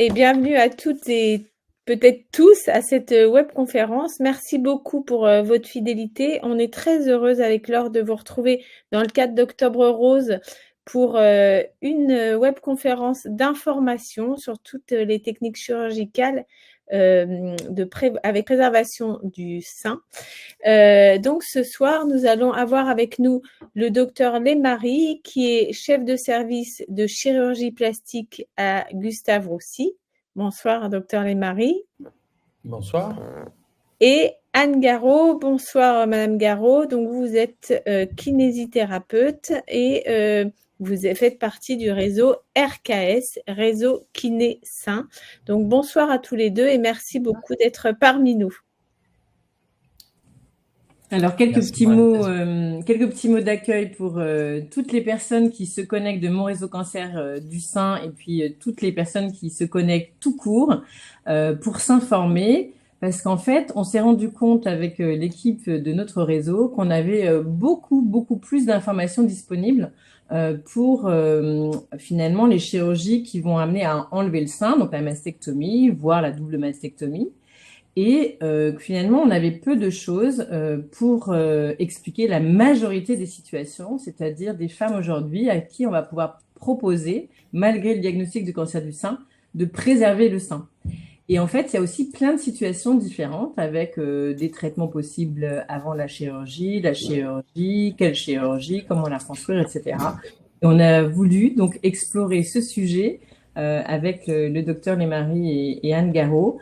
et bienvenue à toutes et peut-être tous à cette webconférence. Merci beaucoup pour votre fidélité. On est très heureuse avec Laure de vous retrouver dans le cadre d'Octobre Rose pour une webconférence d'information sur toutes les techniques chirurgicales avec préservation du sein. Donc ce soir, nous allons avoir avec nous le docteur Lemarie, qui est chef de service de chirurgie plastique à Gustave Roussy. Bonsoir, docteur Lemarie. Bonsoir. Et Anne Garot. Bonsoir, madame Garot. Donc vous êtes kinésithérapeute et vous faites partie du réseau RKS, réseau kiné sein. Donc bonsoir à tous les deux et merci beaucoup d'être parmi nous. Alors, quelques petits mots d'accueil pour toutes les personnes qui se connectent de mon réseau cancer du sein et puis toutes les personnes qui se connectent tout court pour s'informer. Parce qu'en fait, on s'est rendu compte avec l'équipe de notre réseau qu'on avait beaucoup plus d'informations disponibles pour finalement les chirurgies qui vont amener à enlever le sein, donc la mastectomie, voire la double mastectomie. Et finalement, on avait peu de choses pour expliquer la majorité des situations, c'est-à-dire des femmes aujourd'hui à qui on va pouvoir proposer, malgré le diagnostic du cancer du sein, de préserver le sein. Et en fait, il y a aussi plein de situations différentes avec des traitements possibles avant la chirurgie, quelle chirurgie, comment la construire, etc. Et on a voulu donc explorer ce sujet avec le docteur Lemarie et Anne Garot,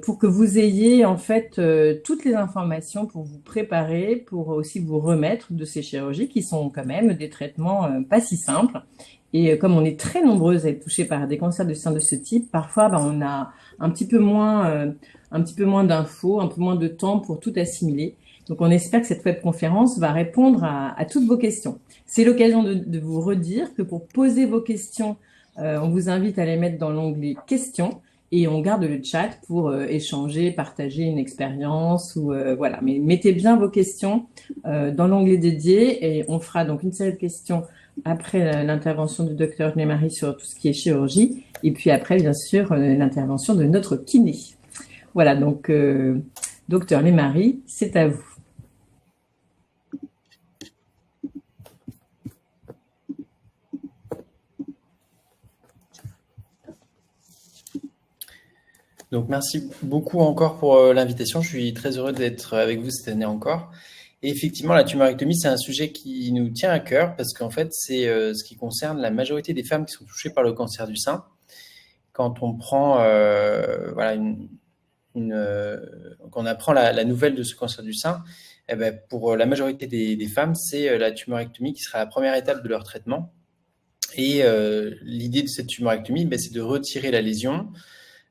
pour que vous ayez en fait toutes les informations pour vous préparer, pour aussi vous remettre de ces chirurgies qui sont quand même des traitements pas si simples. Et comme on est très nombreuses à être touchées par des cancers du sein de ce type, parfois on a un petit peu moins d'infos, un peu moins de temps pour tout assimiler. Donc on espère que cette webconférence va répondre à toutes vos questions. C'est l'occasion de vous redire que pour poser vos questions, on vous invite à les mettre dans l'onglet questions. Et on garde le chat pour échanger, partager une expérience ou voilà. Mais mettez bien vos questions dans l'onglet dédié et on fera donc une série de questions après l'intervention du docteur Lemarie sur tout ce qui est chirurgie et puis après bien sûr l'intervention de notre kiné. Voilà donc docteur Lemarie, c'est à vous. Donc, merci beaucoup encore pour l'invitation. Je suis très heureux d'être avec vous cette année encore. Et effectivement, la tumorectomie, c'est un sujet qui nous tient à cœur parce qu'en fait, c'est ce qui concerne la majorité des femmes qui sont touchées par le cancer du sein. Quand on prend, voilà, quand on apprend la nouvelle de ce cancer du sein, eh ben, pour la majorité des femmes, c'est la tumorectomie qui sera la première étape de leur traitement. Et l'idée de cette tumorectomie, ben, c'est de retirer la lésion,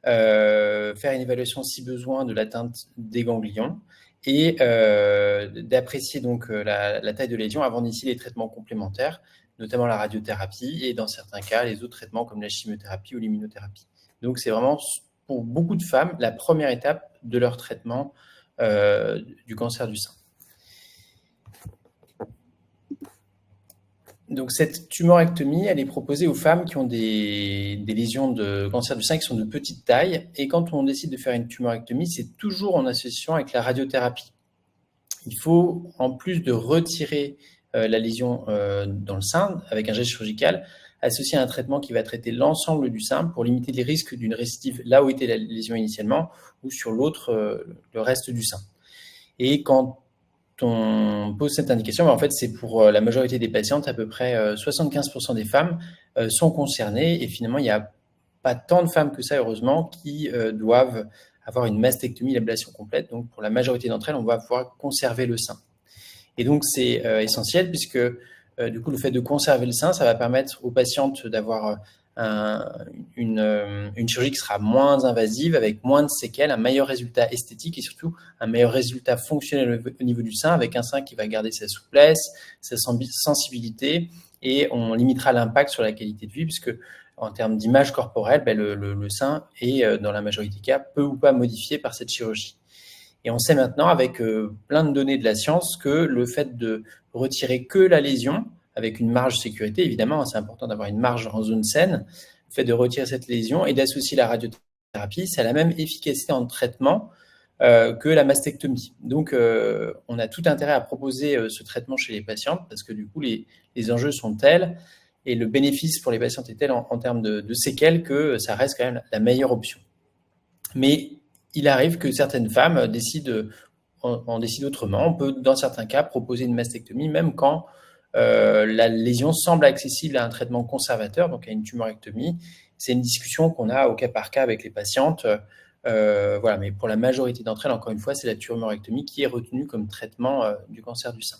faire une évaluation si besoin de l'atteinte des ganglions et d'apprécier donc la taille de lésion avant d'initier les traitements complémentaires, notamment la radiothérapie et dans certains cas les autres traitements comme la chimiothérapie ou l'immunothérapie. Donc c'est vraiment pour beaucoup de femmes la première étape de leur traitement du cancer du sein. Donc, cette tumorectomie, elle est proposée aux femmes qui ont des lésions de cancer du sein qui sont de petite taille. Et quand on décide de faire une tumorectomie, c'est toujours en association avec la radiothérapie. Il faut, en plus de retirer la lésion dans le sein avec un geste chirurgical, associer un traitement qui va traiter l'ensemble du sein pour limiter les risques d'une récidive là où était la lésion initialement ou sur l'autre, le reste du sein. Et quand on pose cette indication, mais en fait, c'est pour la majorité des patientes, à peu près 75% des femmes sont concernées. Et finalement, il n'y a pas tant de femmes que ça, heureusement, qui doivent avoir une mastectomie, l'ablation complète. Donc, pour la majorité d'entre elles, on va pouvoir conserver le sein. Et donc, c'est essentiel puisque, du coup, le fait de conserver le sein, ça va permettre aux patientes d'avoir une chirurgie qui sera moins invasive, avec moins de séquelles, un meilleur résultat esthétique et surtout un meilleur résultat fonctionnel au niveau du sein, avec un sein qui va garder sa souplesse, sa sensibilité, et on limitera l'impact sur la qualité de vie, puisque en termes d'image corporelle, ben le sein est, dans la majorité des cas, peu ou pas modifié par cette chirurgie. Et on sait maintenant, avec plein de données de la science, que le fait de retirer que la lésion, avec une marge de sécurité, évidemment, c'est important d'avoir une marge en zone saine, le fait de retirer cette lésion et d'associer la radiothérapie, ça a la même efficacité en traitement que la mastectomie. Donc, on a tout intérêt à proposer ce traitement chez les patientes parce que du coup, les enjeux sont tels et le bénéfice pour les patientes est tel en termes de séquelles que ça reste quand même la meilleure option. Mais il arrive que certaines femmes en décident autrement. On peut, dans certains cas, proposer une mastectomie, même quand la lésion semble accessible à un traitement conservateur, donc à une tumorectomie. C'est une discussion qu'on a au cas par cas avec les patientes. Voilà, mais pour la majorité d'entre elles, encore une fois, c'est la tumorectomie qui est retenue comme traitement du cancer du sein.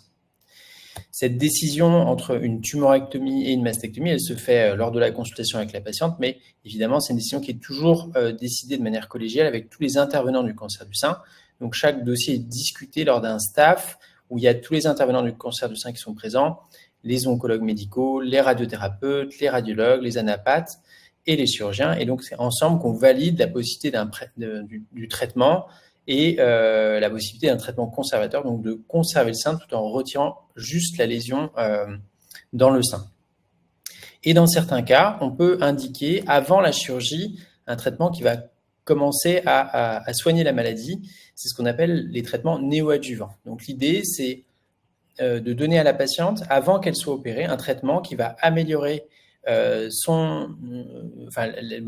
Cette décision entre une tumorectomie et une mastectomie, elle se fait lors de la consultation avec la patiente, mais évidemment, c'est une décision qui est toujours décidée de manière collégiale avec tous les intervenants du cancer du sein. Donc, chaque dossier est discuté lors d'un staff où il y a tous les intervenants du cancer du sein qui sont présents, les oncologues médicaux, les radiothérapeutes, les radiologues, les anapathes et les chirurgiens. Et donc, c'est ensemble qu'on valide la possibilité du traitement et la possibilité d'un traitement conservateur, donc de conserver le sein tout en retirant juste la lésion dans le sein. Et dans certains cas, on peut indiquer avant la chirurgie un traitement qui va commencer à soigner la maladie. C'est ce qu'on appelle les traitements néoadjuvants. Donc l'idée, c'est de donner à la patiente, avant qu'elle soit opérée, un traitement qui va améliorer le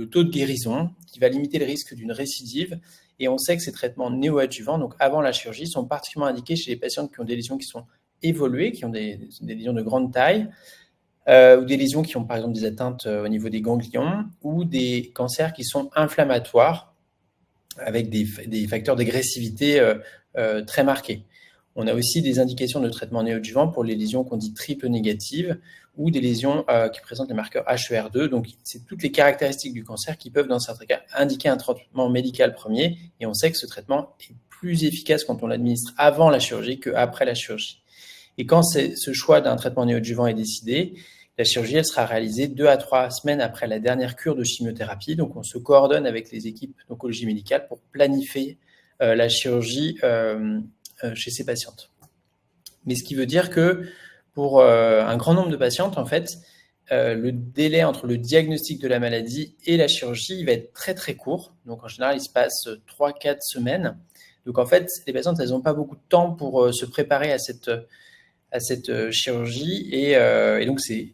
taux de guérison, qui va limiter le risque d'une récidive. Et on sait que ces traitements néoadjuvants, donc avant la chirurgie, sont particulièrement indiqués chez les patientes qui ont des lésions qui sont évoluées, qui ont des lésions de grande taille, ou des lésions qui ont par exemple des atteintes au niveau des ganglions, ou des cancers qui sont inflammatoires, avec des facteurs d'agressivité très marqués. On a aussi des indications de traitement néoadjuvant pour les lésions qu'on dit triple négatives ou des lésions qui présentent les marqueurs HER2. Donc, c'est toutes les caractéristiques du cancer qui peuvent, dans certains cas, indiquer un traitement médical premier. Et on sait que ce traitement est plus efficace quand on l'administre avant la chirurgie qu'après la chirurgie. Et quand ce choix d'un traitement néoadjuvant est décidé, la chirurgie, elle sera réalisée 2 à 3 semaines après la dernière cure de chimiothérapie. Donc, on se coordonne avec les équipes d'oncologie médicale pour planifier la chirurgie chez ces patientes. Mais ce qui veut dire que pour un grand nombre de patientes, en fait, le délai entre le diagnostic de la maladie et la chirurgie il va être très très court. Donc en général, il se passe 3-4 semaines. Donc en fait, les patientes, elles n'ont pas beaucoup de temps pour se préparer à cette chirurgie. Et donc c'est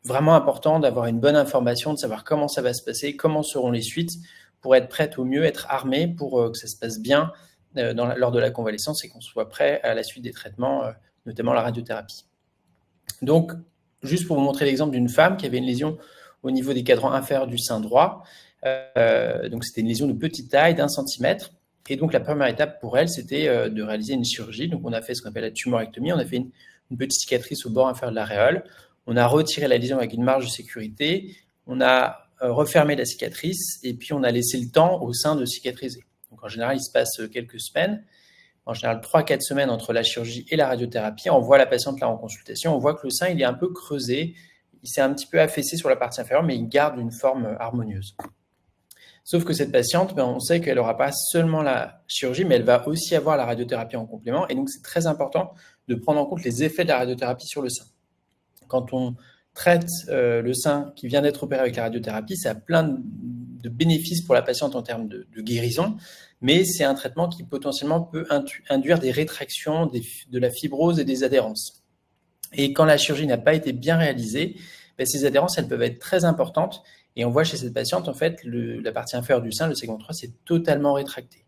vraiment important d'avoir une bonne information, de savoir comment ça va se passer, comment seront les suites, pour être prête au mieux, être armée pour que ça se passe bien lors de la convalescence et qu'on soit prêt à la suite des traitements, notamment la radiothérapie. Donc, juste pour vous montrer l'exemple d'une femme qui avait une lésion au niveau des cadrans inférieurs du sein droit. Donc, c'était une lésion de petite taille, d'1 centimètre. Et donc, la première étape pour elle, c'était de réaliser une chirurgie. Donc, on a fait ce qu'on appelle la tumorectomie. On a fait une petite cicatrice au bord inférieur de l'aréole. On a retiré la lésion avec une marge de sécurité. On a refermé la cicatrice et puis on a laissé le temps au sein de cicatriser. Donc, en général, il se passe quelques semaines, en général 3-4 semaines entre la chirurgie et la radiothérapie. On voit la patiente là en consultation, on voit que le sein il est un peu creusé, il s'est un petit peu affaissé sur la partie inférieure, mais il garde une forme harmonieuse. Sauf que cette patiente, on sait qu'elle n'aura pas seulement la chirurgie, mais elle va aussi avoir la radiothérapie en complément. Et donc, c'est très important de prendre en compte les effets de la radiothérapie sur le sein. Quand on traite le sein qui vient d'être opéré avec la radiothérapie, ça a plein de bénéfices pour la patiente en termes de guérison, mais c'est un traitement qui potentiellement peut induire des rétractions, de la fibrose et des adhérences. Et quand la chirurgie n'a pas été bien réalisée, ces adhérences, elles peuvent être très importantes. Et on voit chez cette patiente, en fait, la partie inférieure du sein, le segment 3, c'est totalement rétracté.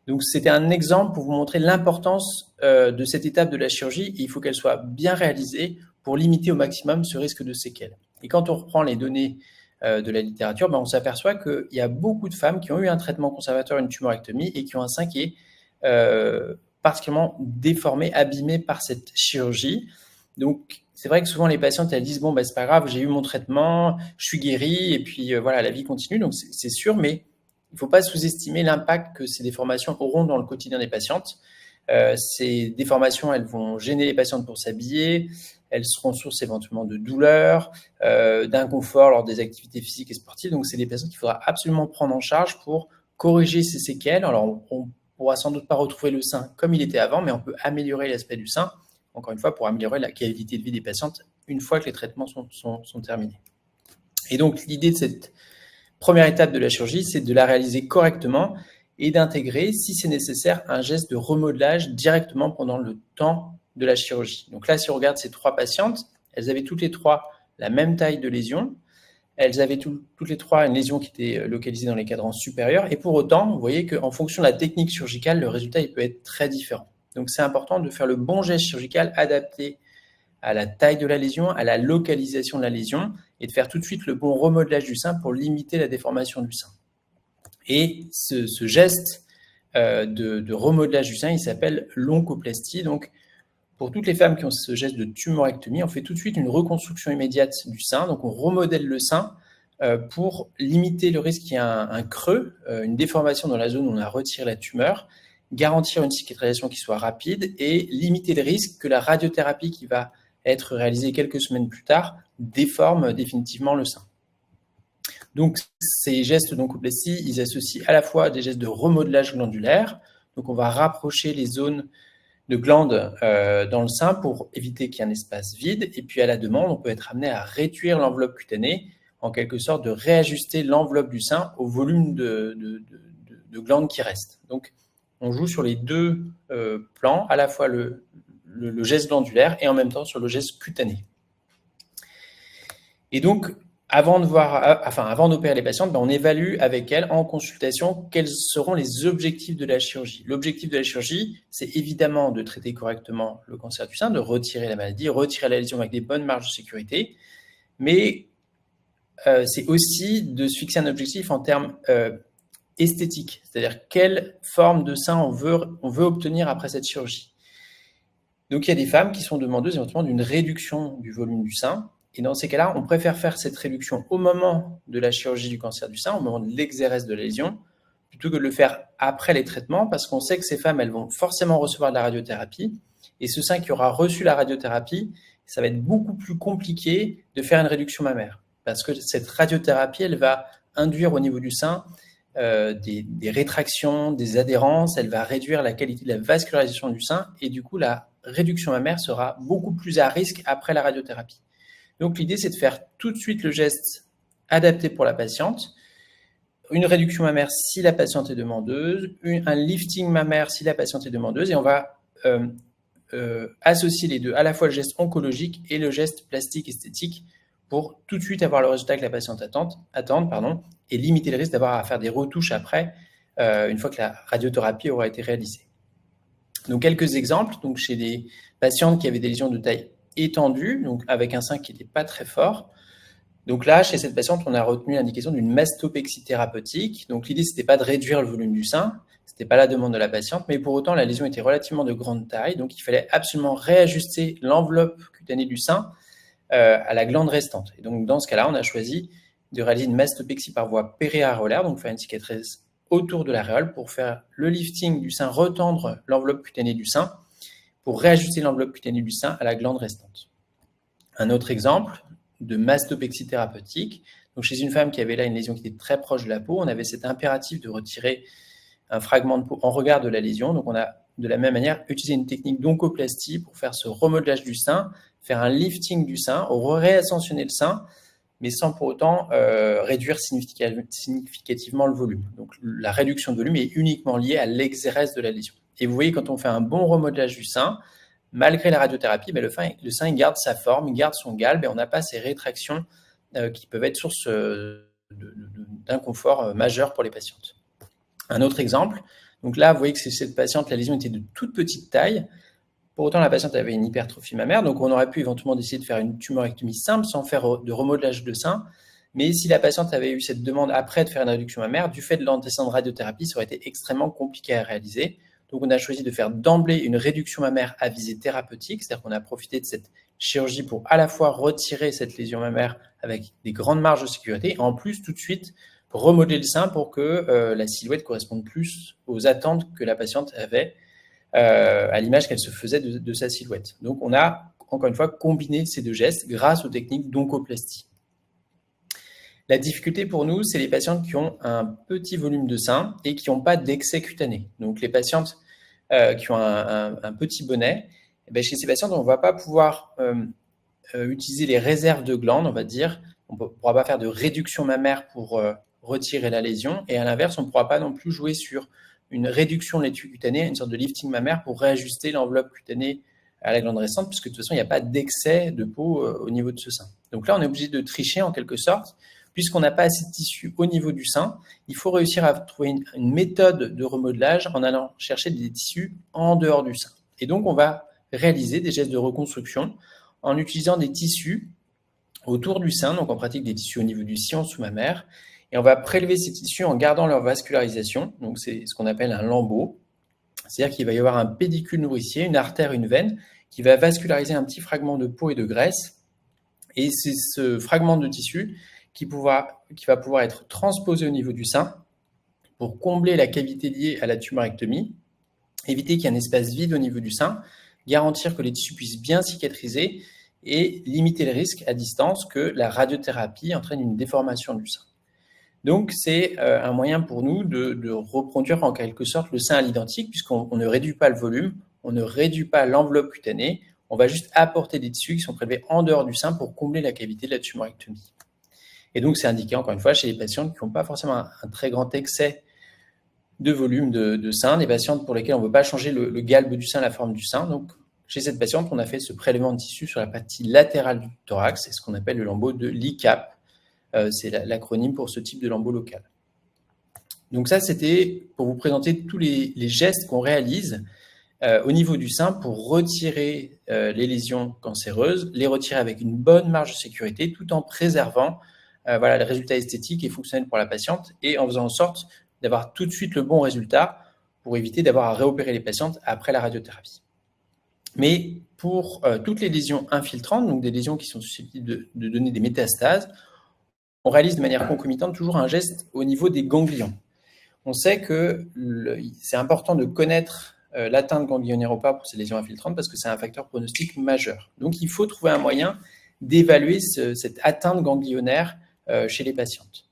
Donc, c'était un exemple pour vous montrer l'importance de cette étape de la chirurgie. Il faut qu'elle soit bien réalisée pour limiter au maximum ce risque de séquelles. Et quand on reprend les données de la littérature, on s'aperçoit qu'il y a beaucoup de femmes qui ont eu un traitement conservateur, une tumorectomie, et qui ont un sein qui est particulièrement déformé, abîmé par cette chirurgie. Donc, c'est vrai que souvent les patientes, elles disent « bon, c'est pas grave, j'ai eu mon traitement, je suis guérie, et puis voilà, la vie continue ». Donc, c'est sûr, mais il ne faut pas sous-estimer l'impact que ces déformations auront dans le quotidien des patientes. Ces déformations, elles vont gêner les patientes pour s'habiller, elles seront source éventuellement de douleurs, d'inconfort lors des activités physiques et sportives. Donc, c'est des patients qu'il faudra absolument prendre en charge pour corriger ces séquelles. Alors, on pourra sans doute pas retrouver le sein comme il était avant, mais on peut améliorer l'aspect du sein, encore une fois, pour améliorer la qualité de vie des patientes une fois que les traitements sont terminés. Et donc, l'idée de cette première étape de la chirurgie, c'est de la réaliser correctement et d'intégrer, si c'est nécessaire, un geste de remodelage directement pendant le temps de la chirurgie. Donc là, si on regarde ces 3 patientes, elles avaient toutes les 3 la même taille de lésion. Elles avaient toutes les 3 une lésion qui était localisée dans les cadrans supérieurs. Et pour autant, vous voyez qu'en fonction de la technique chirurgicale, le résultat il peut être très différent. Donc c'est important de faire le bon geste chirurgical adapté à la taille de la lésion, à la localisation de la lésion, et de faire tout de suite le bon remodelage du sein pour limiter la déformation du sein. Et ce geste de remodelage du sein, il s'appelle l'oncoplastie. Donc, pour toutes les femmes qui ont ce geste de tumorectomie, on fait tout de suite une reconstruction immédiate du sein. Donc, on remodèle le sein pour limiter le risque qu'il y ait un creux, une déformation dans la zone où on a retiré la tumeur, garantir une cicatrisation qui soit rapide et limiter le risque que la radiothérapie qui va être réalisée quelques semaines plus tard déforme définitivement le sein. Donc, ces gestes d'oncoplastie, ils associent à la fois des gestes de remodelage glandulaire. Donc, on va rapprocher les zones de glandes dans le sein pour éviter qu'il y ait un espace vide. Et puis, à la demande, on peut être amené à réduire l'enveloppe cutanée, en quelque sorte de réajuster l'enveloppe du sein au volume de glandes qui restent. Donc, on joue sur les 2 plans, à la fois le geste glandulaire et en même temps sur le geste cutané. Et donc, avant d'opérer les patientes, on évalue avec elles en consultation quels seront les objectifs de la chirurgie. L'objectif de la chirurgie, c'est évidemment de traiter correctement le cancer du sein, de retirer la maladie, retirer la lésion avec des bonnes marges de sécurité, mais c'est aussi de se fixer un objectif en termes esthétiques, c'est-à-dire quelle forme de sein on veut obtenir après cette chirurgie. Donc, il y a des femmes qui sont demandeuses éventuellement d'une réduction du volume du sein. Et dans ces cas-là, on préfère faire cette réduction au moment de la chirurgie du cancer du sein, au moment de l'exérèse de la lésion, plutôt que de le faire après les traitements, parce qu'on sait que ces femmes, elles vont forcément recevoir de la radiothérapie. Et ce sein qui aura reçu la radiothérapie, ça va être beaucoup plus compliqué de faire une réduction mammaire. Parce que cette radiothérapie, elle va induire au niveau du sein des rétractions, des adhérences, elle va réduire la qualité de la vascularisation du sein, et du coup, la réduction mammaire sera beaucoup plus à risque après la radiothérapie. Donc, l'idée, c'est de faire tout de suite le geste adapté pour la patiente, une réduction mammaire si la patiente est demandeuse, un lifting mammaire si la patiente est demandeuse, et on va associer les deux, à la fois le geste oncologique et le geste plastique esthétique, pour tout de suite avoir le résultat que la patiente attend, et limiter le risque d'avoir à faire des retouches après, une fois que la radiothérapie aura été réalisée. Donc, quelques exemples. Donc, chez des patientes qui avaient des lésions de taille étendue, donc avec un sein qui n'était pas très fort. Donc là, chez cette patiente, on a retenu l'indication d'une mastopexie thérapeutique. Donc l'idée, c'était pas de réduire le volume du sein, c'était pas la demande de la patiente, mais pour autant, la lésion était relativement de grande taille, donc il fallait absolument réajuster l'enveloppe cutanée du sein à la glande restante. Et donc dans ce cas-là, on a choisi de réaliser une mastopexie par voie périaréolaire, donc faire une cicatrice autour de l'aréole pour faire le lifting du sein, retendre l'enveloppe cutanée du sein, pour réajuster l'enveloppe cutanée du sein à la glande restante. Un autre exemple de mastopexie thérapeutique. Donc chez une femme qui avait là une lésion qui était très proche de la peau, on avait cet impératif de retirer un fragment de peau en regard de la lésion. Donc on a de la même manière utilisé une technique d'oncoplastie pour faire ce remodelage du sein, faire un lifting du sein, réascensionner le sein, mais sans pour autant réduire significativement le volume. Donc la réduction de volume est uniquement liée à l'exérèse de la lésion. Et vous voyez, quand on fait un bon remodelage du sein, malgré la radiothérapie, le sein il garde sa forme, il garde son galbe, et on n'a pas ces rétractions qui peuvent être source d'inconfort majeur pour les patientes. Un autre exemple, donc là, vous voyez que c'est cette patiente, la lésion était de toute petite taille. Pour autant, la patiente avait une hypertrophie mammaire, donc on aurait pu éventuellement décider de faire une tumorectomie simple sans faire de remodelage de sein. Mais si la patiente avait eu cette demande après de faire une réduction mammaire, du fait de l'antécédent de radiothérapie, ça aurait été extrêmement compliqué à réaliser. Donc, on a choisi de faire d'emblée une réduction mammaire à visée thérapeutique, c'est-à-dire qu'on a profité de cette chirurgie pour à la fois retirer cette lésion mammaire avec des grandes marges de sécurité, et en plus, tout de suite, remodeler le sein pour que la silhouette corresponde plus aux attentes que la patiente avait à l'image qu'elle se faisait de sa silhouette. Donc, on a, encore une fois, combiné ces 2 gestes grâce aux techniques d'oncoplastie. La difficulté pour nous, c'est les patientes qui ont un petit volume de sein et qui n'ont pas d'excès cutané. Donc, les patientes qui ont un petit bonnet, chez ces patientes, on ne va pas pouvoir utiliser les réserves de glandes, on va dire. on ne pourra pas faire de réduction mammaire pour retirer la lésion. Et à l'inverse, on ne pourra pas non plus jouer sur une réduction de l'étui cutané, une sorte de lifting mammaire pour réajuster l'enveloppe cutanée à la glande récente, puisque de toute façon, il n'y a pas d'excès de peau au niveau de ce sein. Donc là, on est obligé de tricher en quelque sorte, puisqu'on n'a pas assez de tissu au niveau du sein. Il faut réussir à trouver une méthode de remodelage en allant chercher des tissus en dehors du sein. Et donc, on va réaliser des gestes de reconstruction en utilisant des tissus autour du sein, donc on pratique des tissus au niveau du sillon sous-mammaire, et on va prélever ces tissus en gardant leur vascularisation, donc c'est ce qu'on appelle un lambeau, c'est-à-dire qu'il va y avoir un pédicule nourricier, une artère, une veine, qui va vasculariser un petit fragment de peau et de graisse, et c'est ce fragment de tissu qui va pouvoir être transposé au niveau du sein pour combler la cavité liée à la tumorectomie, éviter qu'il y ait un espace vide au niveau du sein, garantir que les tissus puissent bien cicatriser et limiter le risque à distance que la radiothérapie entraîne une déformation du sein. Donc, c'est un moyen pour nous de reproduire en quelque sorte le sein à l'identique, puisqu'on ne réduit pas le volume, on ne réduit pas l'enveloppe cutanée, on va juste apporter des tissus qui sont prélevés en dehors du sein pour combler la cavité de la tumorectomie. Et donc, c'est indiqué, encore une fois, chez les patientes qui n'ont pas forcément un très grand excès de volume de sein, des patientes pour lesquelles on ne veut pas changer le galbe du sein, la forme du sein. Donc, chez cette patiente, on a fait ce prélèvement de tissu sur la partie latérale du thorax, c'est ce qu'on appelle le lambeau de l'ICAP. C'est l'acronyme pour ce type de lambeau local. Donc ça, c'était pour vous présenter tous les gestes qu'on réalise au niveau du sein pour retirer les lésions cancéreuses, les retirer avec une bonne marge de sécurité, tout en préservant le résultat esthétique et fonctionnel pour la patiente, et en faisant en sorte d'avoir tout de suite le bon résultat pour éviter d'avoir à réopérer les patientes après la radiothérapie. Mais pour toutes les lésions infiltrantes, donc des lésions qui sont susceptibles de donner des métastases, on réalise de manière concomitante toujours un geste au niveau des ganglions. On sait que c'est important de connaître l'atteinte ganglionnaire ou pas pour ces lésions infiltrantes parce que c'est un facteur pronostic majeur. Donc, il faut trouver un moyen d'évaluer cette atteinte ganglionnaire chez les patientes.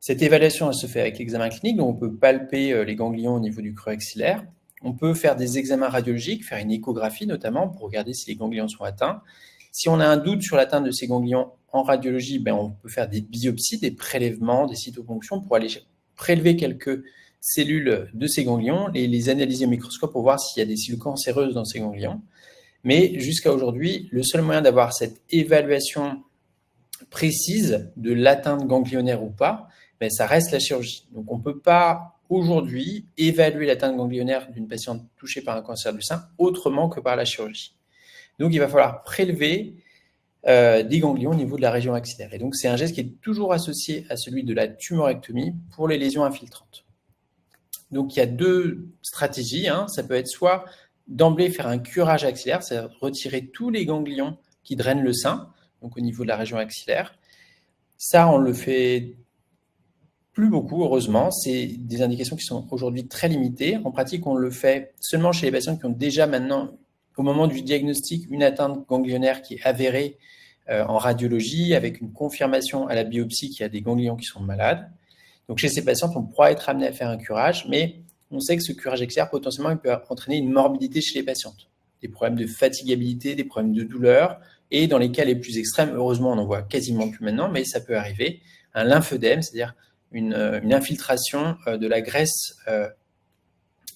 Cette évaluation, elle se fait avec l'examen clinique, donc on peut palper les ganglions au niveau du creux axillaire. On peut faire des examens radiologiques, faire une échographie notamment pour regarder si les ganglions sont atteints. Si on a un doute sur l'atteinte de ces ganglions en radiologie, on peut faire des biopsies, des prélèvements, des cytoponctions pour aller prélever quelques cellules de ces ganglions et les analyser au microscope pour voir s'il y a des cellules cancéreuses dans ces ganglions. Mais jusqu'à aujourd'hui, le seul moyen d'avoir cette évaluation précise de l'atteinte ganglionnaire ou pas, ça reste la chirurgie. Donc on ne peut pas aujourd'hui évaluer l'atteinte ganglionnaire d'une patiente touchée par un cancer du sein autrement que par la chirurgie. Donc il va falloir prélever des ganglions au niveau de la région axillaire. Et donc c'est un geste qui est toujours associé à celui de la tumorectomie pour les lésions infiltrantes. Donc il y a deux stratégies. Ça peut être soit d'emblée faire un curage axillaire, c'est-à-dire retirer tous les ganglions qui drainent le sein, donc au niveau de la région axillaire. Ça, on le fait plus beaucoup, heureusement. C'est des indications qui sont aujourd'hui très limitées. En pratique, on le fait seulement chez les patients qui ont déjà maintenant, au moment du diagnostic, une atteinte ganglionnaire qui est avérée en radiologie, avec une confirmation à la biopsie qu'il y a des ganglions qui sont malades. Donc chez ces patientes, on pourra être amené à faire un curage, mais on sait que ce curage axillaire, potentiellement, il peut entraîner une morbidité chez les patientes. Des problèmes de fatigabilité, des problèmes de douleur, et dans les cas les plus extrêmes, heureusement, on n'en voit quasiment plus maintenant, mais ça peut arriver, un lymphœdème, c'est-à-dire une infiltration de la graisse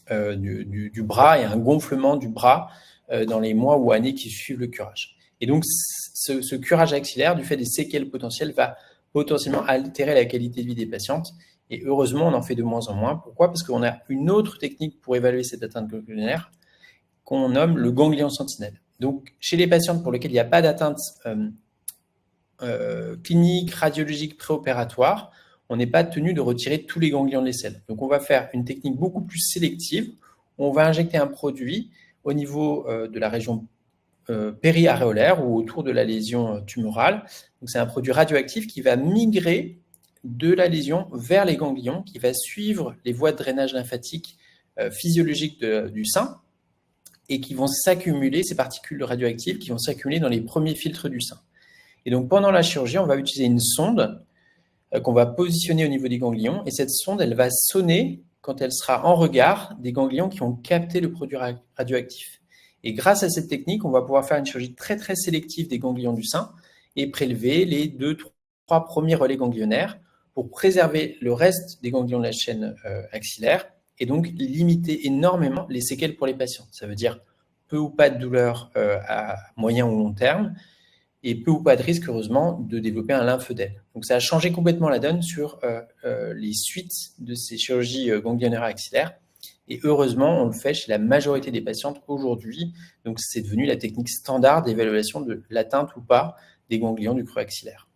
du bras et un gonflement du bras dans les mois ou années qui suivent le curage. Et donc, ce curage axillaire, du fait des séquelles potentielles, va potentiellement altérer la qualité de vie des patientes. Et heureusement, on en fait de moins en moins. Pourquoi ? Parce qu'on a une autre technique pour évaluer cette atteinte ganglionnaire qu'on nomme le ganglion sentinelle. Donc, chez les patientes pour lesquelles il n'y a pas d'atteinte clinique, radiologique, préopératoire, on n'est pas tenu de retirer tous les ganglions de l'aisselle. Donc, on va faire une technique beaucoup plus sélective. On va injecter un produit au niveau de la région périaréolaire ou autour de la lésion tumorale. Donc, c'est un produit radioactif qui va migrer de la lésion vers les ganglions, qui va suivre les voies de drainage lymphatique physiologiques du sein et qui vont s'accumuler, ces particules radioactives, qui vont s'accumuler dans les premiers filtres du sein. Et donc, pendant la chirurgie, on va utiliser une sonde qu'on va positionner au niveau des ganglions. Et cette sonde, elle va sonner quand elle sera en regard des ganglions qui ont capté le produit radioactif. Et grâce à cette technique, on va pouvoir faire une chirurgie très, très sélective des ganglions du sein et prélever les 2, 3 premiers relais ganglionnaires pour préserver le reste des ganglions de la chaîne axillaire et donc limiter énormément les séquelles pour les patients. Ça veut dire peu ou pas de douleur à moyen ou long terme et peu ou pas de risque, heureusement, de développer un lymphœdème. Donc ça a changé complètement la donne sur les suites de ces chirurgies ganglionnaires axillaires. Et heureusement, on le fait chez la majorité des patientes aujourd'hui. Donc c'est devenu la technique standard d'évaluation de l'atteinte ou pas des ganglions du creux axillaire.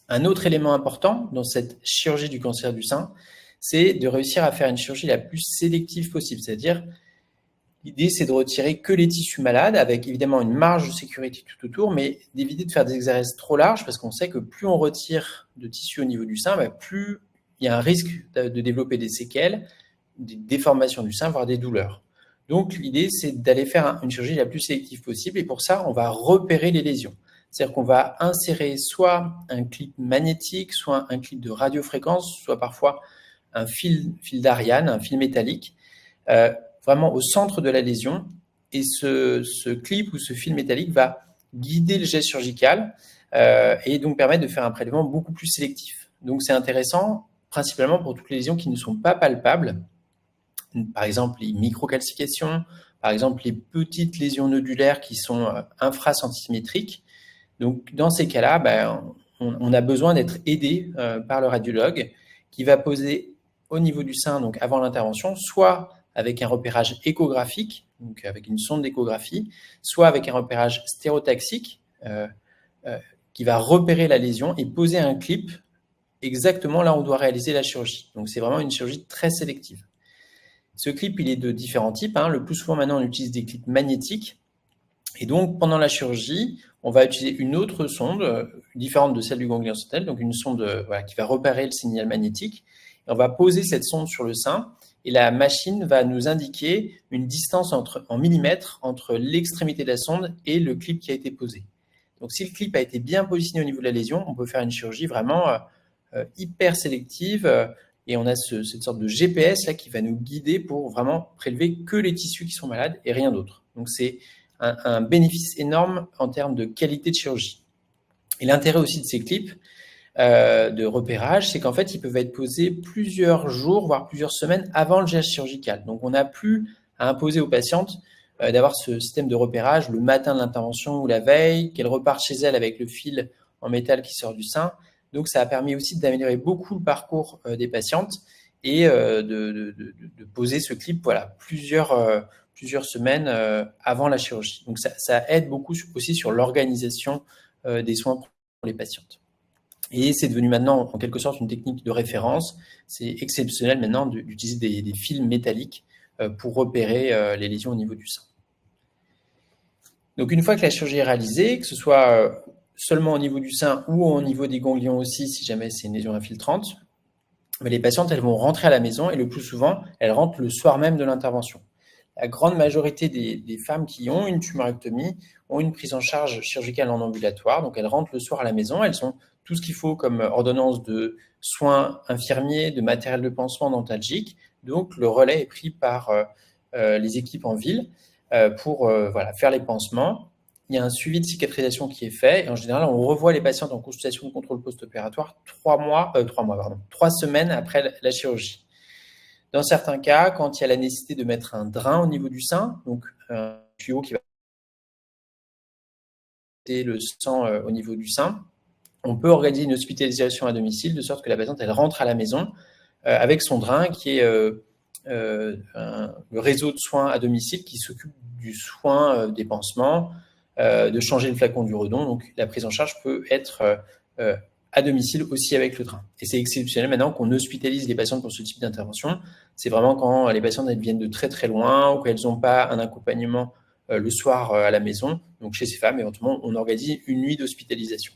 Un autre élément important dans cette chirurgie du cancer du sein, c'est de réussir à faire une chirurgie la plus sélective possible. C'est-à-dire, l'idée, c'est de retirer que les tissus malades, avec évidemment une marge de sécurité tout autour, mais d'éviter de faire des exercices trop larges, parce qu'on sait que plus on retire de tissu au niveau du sein, plus il y a un risque de développer des séquelles, des déformations du sein, voire des douleurs. Donc, l'idée, c'est d'aller faire une chirurgie la plus sélective possible, et pour ça, on va repérer les lésions. C'est-à-dire qu'on va insérer soit un clip magnétique, soit un clip de radiofréquence, soit parfois un fil d'Ariane, un fil métallique, vraiment au centre de la lésion. Et ce clip ou ce fil métallique va guider le geste chirurgical et donc permettre de faire un prélèvement beaucoup plus sélectif. Donc c'est intéressant, principalement pour toutes les lésions qui ne sont pas palpables, par exemple les microcalcifications, par exemple les petites lésions nodulaires qui sont infracentimétriques. Donc dans ces cas-là, on a besoin d'être aidé par le radiologue qui va poser au niveau du sein, donc avant l'intervention, soit avec un repérage échographique, donc avec une sonde d'échographie, soit avec un repérage stéréotaxique qui va repérer la lésion et poser un clip exactement là où on doit réaliser la chirurgie. Donc c'est vraiment une chirurgie très sélective. Ce clip, il est de différents types. Le plus souvent maintenant, on utilise des clips magnétiques. Et donc, pendant la chirurgie, on va utiliser une autre sonde, différente de celle du ganglion central, donc une sonde qui va repérer le signal magnétique. Et on va poser cette sonde sur le sein et la machine va nous indiquer une distance en millimètres entre l'extrémité de la sonde et le clip qui a été posé. Donc, si le clip a été bien positionné au niveau de la lésion, on peut faire une chirurgie vraiment hyper sélective et on a cette sorte de GPS là, qui va nous guider pour vraiment prélever que les tissus qui sont malades et rien d'autre. Donc, c'est un bénéfice énorme en termes de qualité de chirurgie. Et l'intérêt aussi de ces clips de repérage, c'est qu'en fait, ils peuvent être posés plusieurs jours, voire plusieurs semaines avant le geste chirurgical. Donc, on n'a plus à imposer aux patientes d'avoir ce système de repérage le matin de l'intervention ou la veille, qu'elles repartent chez elles avec le fil en métal qui sort du sein. Donc, ça a permis aussi d'améliorer beaucoup le parcours des patientes et de poser ce clip plusieurs semaines avant la chirurgie. Donc, ça aide beaucoup aussi sur l'organisation des soins pour les patientes. Et c'est devenu maintenant, en quelque sorte, une technique de référence. C'est exceptionnel maintenant d'utiliser des fils métalliques pour repérer les lésions au niveau du sein. Donc, une fois que la chirurgie est réalisée, que ce soit seulement au niveau du sein ou au niveau des ganglions aussi, si jamais c'est une lésion infiltrante, les patientes, elles vont rentrer à la maison et le plus souvent, elles rentrent le soir même de l'intervention. La grande majorité des femmes qui ont une tumorectomie ont une prise en charge chirurgicale en ambulatoire. Donc, elles rentrent le soir à la maison. Elles ont tout ce qu'il faut comme ordonnance de soins infirmiers, de matériel de pansement dentalgique. Donc, le relais est pris par les équipes en ville pour faire les pansements. Il y a un suivi de cicatrisation qui est fait. Et en général, on revoit les patientes en consultation de contrôle post-opératoire 3 semaines après la chirurgie. Dans certains cas, quand il y a la nécessité de mettre un drain au niveau du sein, donc un tuyau qui va porter le sang au niveau du sein, on peut organiser une hospitalisation à domicile de sorte que la patiente elle rentre à la maison avec son drain qui est le réseau de soins à domicile qui s'occupe du soin des pansements, de changer le flacon du redon. Donc la prise en charge peut être à domicile aussi avec le train. Et c'est exceptionnel maintenant qu'on hospitalise les patientes pour ce type d'intervention. C'est vraiment quand les patientes elles viennent de très très loin ou qu'elles n'ont pas un accompagnement le soir à la maison. Donc chez ces femmes, éventuellement, on organise une nuit d'hospitalisation.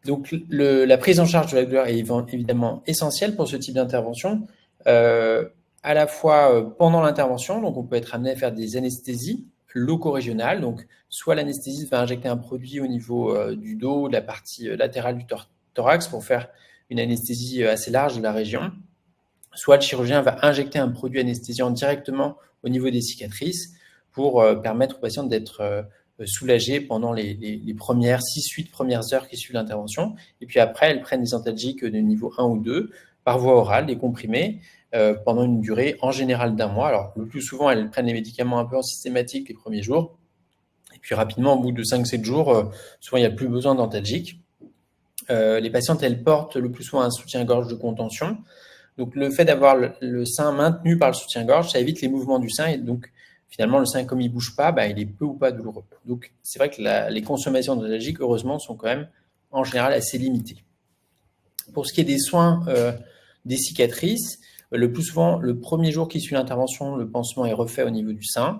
Donc la prise en charge de la douleur est évidemment essentielle pour ce type d'intervention, à la fois pendant l'intervention, donc on peut être amené à faire des anesthésies loco-régionales, donc soit l'anesthésiste va injecter un produit au niveau du dos, de la partie latérale du thorax pour faire une anesthésie assez large de la région, soit le chirurgien va injecter un produit anesthésiant directement au niveau des cicatrices pour permettre aux patients d'être soulagées pendant les premières 6-8 premières heures qui suivent l'intervention. Et puis après, elles prennent des antalgiques de niveau 1 ou 2 par voie orale, des comprimés, pendant une durée en général d'1 mois. Alors, le plus souvent, elles prennent les médicaments un peu en systématique les premiers jours. Et puis rapidement, au bout de 5-7 jours, souvent, il n'y a plus besoin d'antalgiques. Les patientes, elles portent le plus souvent un soutien-gorge de contention. Donc, le fait d'avoir le sein maintenu par le soutien-gorge, ça évite les mouvements du sein. Et donc, finalement, le sein, comme il ne bouge pas, il est peu ou pas douloureux. Donc, c'est vrai que les consommations d'antalgiques, heureusement, sont quand même, en général, assez limitées. Pour ce qui est des soins des cicatrices, le plus souvent, le premier jour qui suit l'intervention, le pansement est refait au niveau du sein.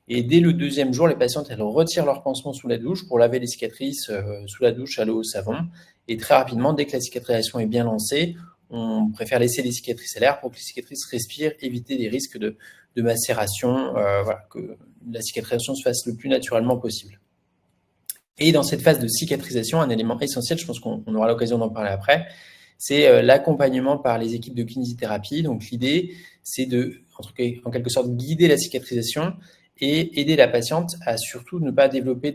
Et dès le 2e jour, les patientes, elles retirent leur pansement sous la douche pour laver les cicatrices sous la douche à l'eau au savon. Et très rapidement, dès que la cicatrisation est bien lancée, on préfère laisser les cicatrices à l'air pour que les cicatrices respirent, éviter des risques de macération, que la cicatrisation se fasse le plus naturellement possible. Et dans cette phase de cicatrisation, un élément essentiel, je pense qu'on aura l'occasion d'en parler après, c'est l'accompagnement par les équipes de kinésithérapie. Donc l'idée, c'est en quelque sorte, guider la cicatrisation et aider la patiente à surtout ne pas développer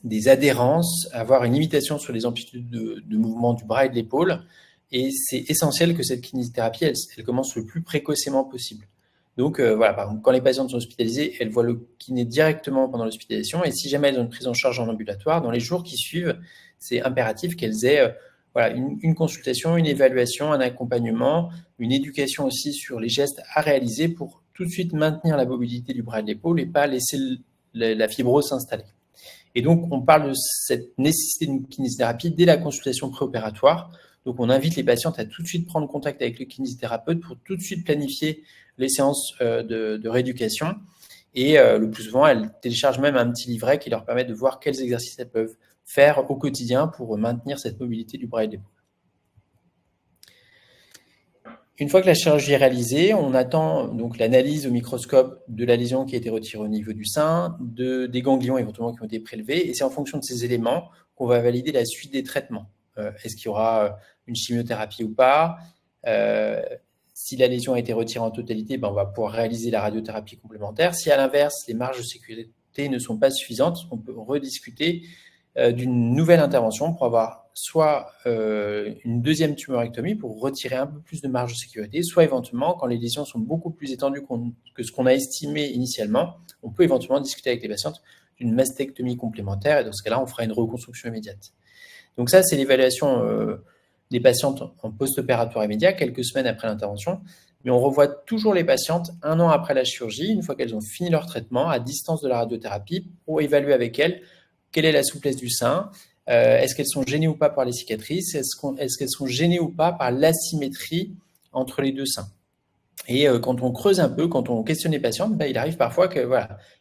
des adhérences, avoir une limitation sur les amplitudes de mouvement du bras et de l'épaule. Et c'est essentiel que cette kinésithérapie, elle commence le plus précocement possible. Donc par exemple, quand les patientes sont hospitalisées, elles voient le kiné directement pendant l'hospitalisation. Et si jamais elles ont une prise en charge en ambulatoire, dans les jours qui suivent, c'est impératif qu'elles aient une consultation, une évaluation, un accompagnement, une éducation aussi sur les gestes à réaliser pour tout de suite maintenir la mobilité du bras et de l'épaule et pas laisser la fibrose s'installer. Et donc, on parle de cette nécessité d'une kinésithérapie dès la consultation préopératoire. Donc, on invite les patientes à tout de suite prendre contact avec le kinésithérapeute pour tout de suite planifier les séances de rééducation. Et le plus souvent, elles téléchargent même un petit livret qui leur permet de voir quels exercices elles peuvent faire au quotidien pour maintenir cette mobilité du bras et de l'épaule. Une fois que la chirurgie est réalisée, on attend donc l'analyse au microscope de la lésion qui a été retirée au niveau du sein, des ganglions éventuellement qui ont été prélevés, et c'est en fonction de ces éléments qu'on va valider la suite des traitements. Est-ce qu'il y aura une chimiothérapie ou pas? Si la lésion a été retirée en totalité, on va pouvoir réaliser la radiothérapie complémentaire. Si à l'inverse, les marges de sécurité ne sont pas suffisantes, on peut rediscuter d'une nouvelle intervention pour avoir soit une deuxième tumorectomie pour retirer un peu plus de marge de sécurité, soit éventuellement, quand les lésions sont beaucoup plus étendues que ce qu'on a estimé initialement, on peut éventuellement discuter avec les patientes d'une mastectomie complémentaire, et dans ce cas-là, on fera une reconstruction immédiate. Donc ça, c'est l'évaluation des patientes en post-opératoire immédiat, quelques semaines après l'intervention, mais on revoit toujours les patientes 1 an après la chirurgie, une fois qu'elles ont fini leur traitement, à distance de la radiothérapie, pour évaluer avec elles quelle est la souplesse du sein, est-ce qu'elles sont gênées ou pas par les cicatrices, est-ce qu'elles sont gênées ou pas par l'asymétrie entre les deux seins. Et quand on creuse un peu, quand on questionne les patientes, il arrive parfois que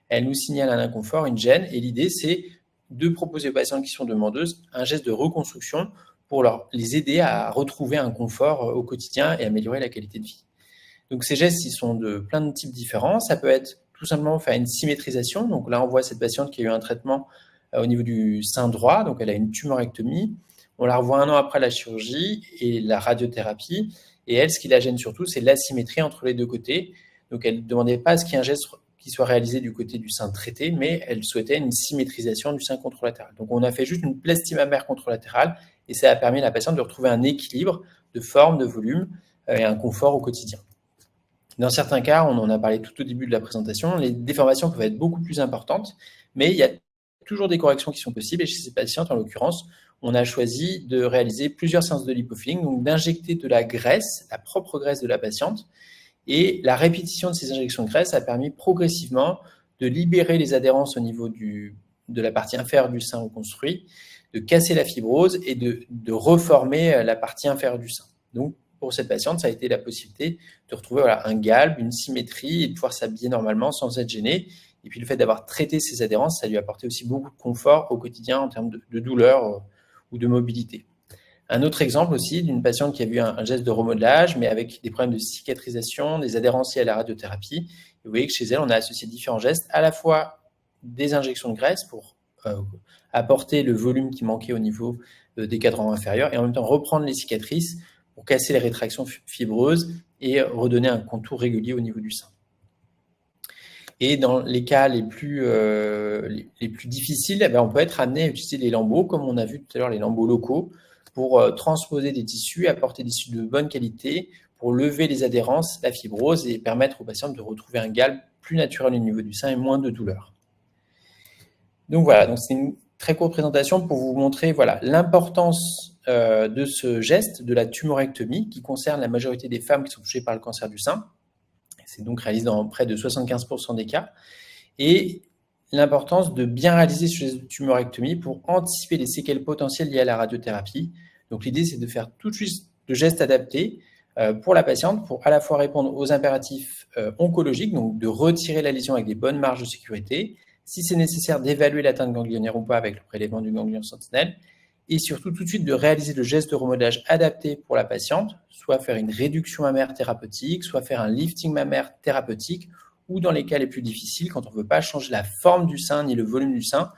elles nous signalent un inconfort, une gêne, et l'idée c'est de proposer aux patientes qui sont demandeuses un geste de reconstruction pour les aider à retrouver un confort au quotidien et améliorer la qualité de vie. Donc ces gestes, ils sont de plein de types différents. Ça peut être tout simplement faire une symétrisation. Donc là, on voit cette patiente qui a eu un traitement au niveau du sein droit, donc elle a une tumorectomie. On la revoit 1 an après la chirurgie et la radiothérapie. Et elle, ce qui la gêne surtout, c'est l'asymétrie entre les deux côtés. Donc elle ne demandait pas à ce qu'il y ait un geste qui soit réalisé du côté du sein traité, mais elle souhaitait une symétrisation du sein contralatéral. Donc on a fait juste une plastie mammaire contralatérale et ça a permis à la patiente de retrouver un équilibre de forme, de volume et un confort au quotidien. Dans certains cas, on en a parlé tout au début de la présentation, les déformations peuvent être beaucoup plus importantes, mais il y a toujours des corrections qui sont possibles. Et chez ces patientes, en l'occurrence, on a choisi de réaliser plusieurs séances de lipofilling, donc d'injecter de la graisse, la propre graisse de la patiente. Et la répétition de ces injections de graisse a permis progressivement de libérer les adhérences au niveau de la partie inférieure du sein reconstruit, de casser la fibrose et de reformer la partie inférieure du sein. Donc, pour cette patiente, ça a été la possibilité de retrouver un galbe, une symétrie et de pouvoir s'habiller normalement sans être gênée. Et puis le fait d'avoir traité ces adhérences, ça lui a apporté aussi beaucoup de confort au quotidien en termes de douleur ou de mobilité. Un autre exemple aussi d'une patiente qui a eu un geste de remodelage, mais avec des problèmes de cicatrisation, des adhérences liées à la radiothérapie. Et vous voyez que chez elle, on a associé différents gestes, à la fois des injections de graisse pour apporter le volume qui manquait au niveau des cadrans inférieurs, et en même temps reprendre les cicatrices pour casser les rétractions fibreuses et redonner un contour régulier au niveau du sein. Et dans les cas les plus difficiles, eh ben, on peut être amené à utiliser les lambeaux, comme on a vu tout à l'heure, les lambeaux locaux, pour transposer des tissus, apporter des tissus de bonne qualité, pour lever les adhérences, la fibrose et permettre aux patients de retrouver un galbe plus naturel au niveau du sein et moins de douleur. Donc voilà, donc c'est une très courte présentation pour vous montrer voilà, l'importance de ce geste, de la tumorectomie, qui concerne la majorité des femmes qui sont touchées par le cancer du sein. C'est donc réalisé dans près de 75% des cas. Et l'importance de bien réaliser ce geste de tumorectomie pour anticiper les séquelles potentielles liées à la radiothérapie. Donc l'idée, c'est de faire tout de suite le geste adapté pour la patiente, pour à la fois répondre aux impératifs oncologiques, donc de retirer la lésion avec des bonnes marges de sécurité, si c'est nécessaire d'évaluer l'atteinte ganglionnaire ou pas avec le prélèvement du ganglion sentinelle, et surtout tout de suite de réaliser le geste de remodelage adapté pour la patiente, soit faire une réduction mammaire thérapeutique, soit faire un lifting mammaire thérapeutique, ou dans les cas les plus difficiles, quand on ne veut pas changer la forme du sein ni le volume du sein,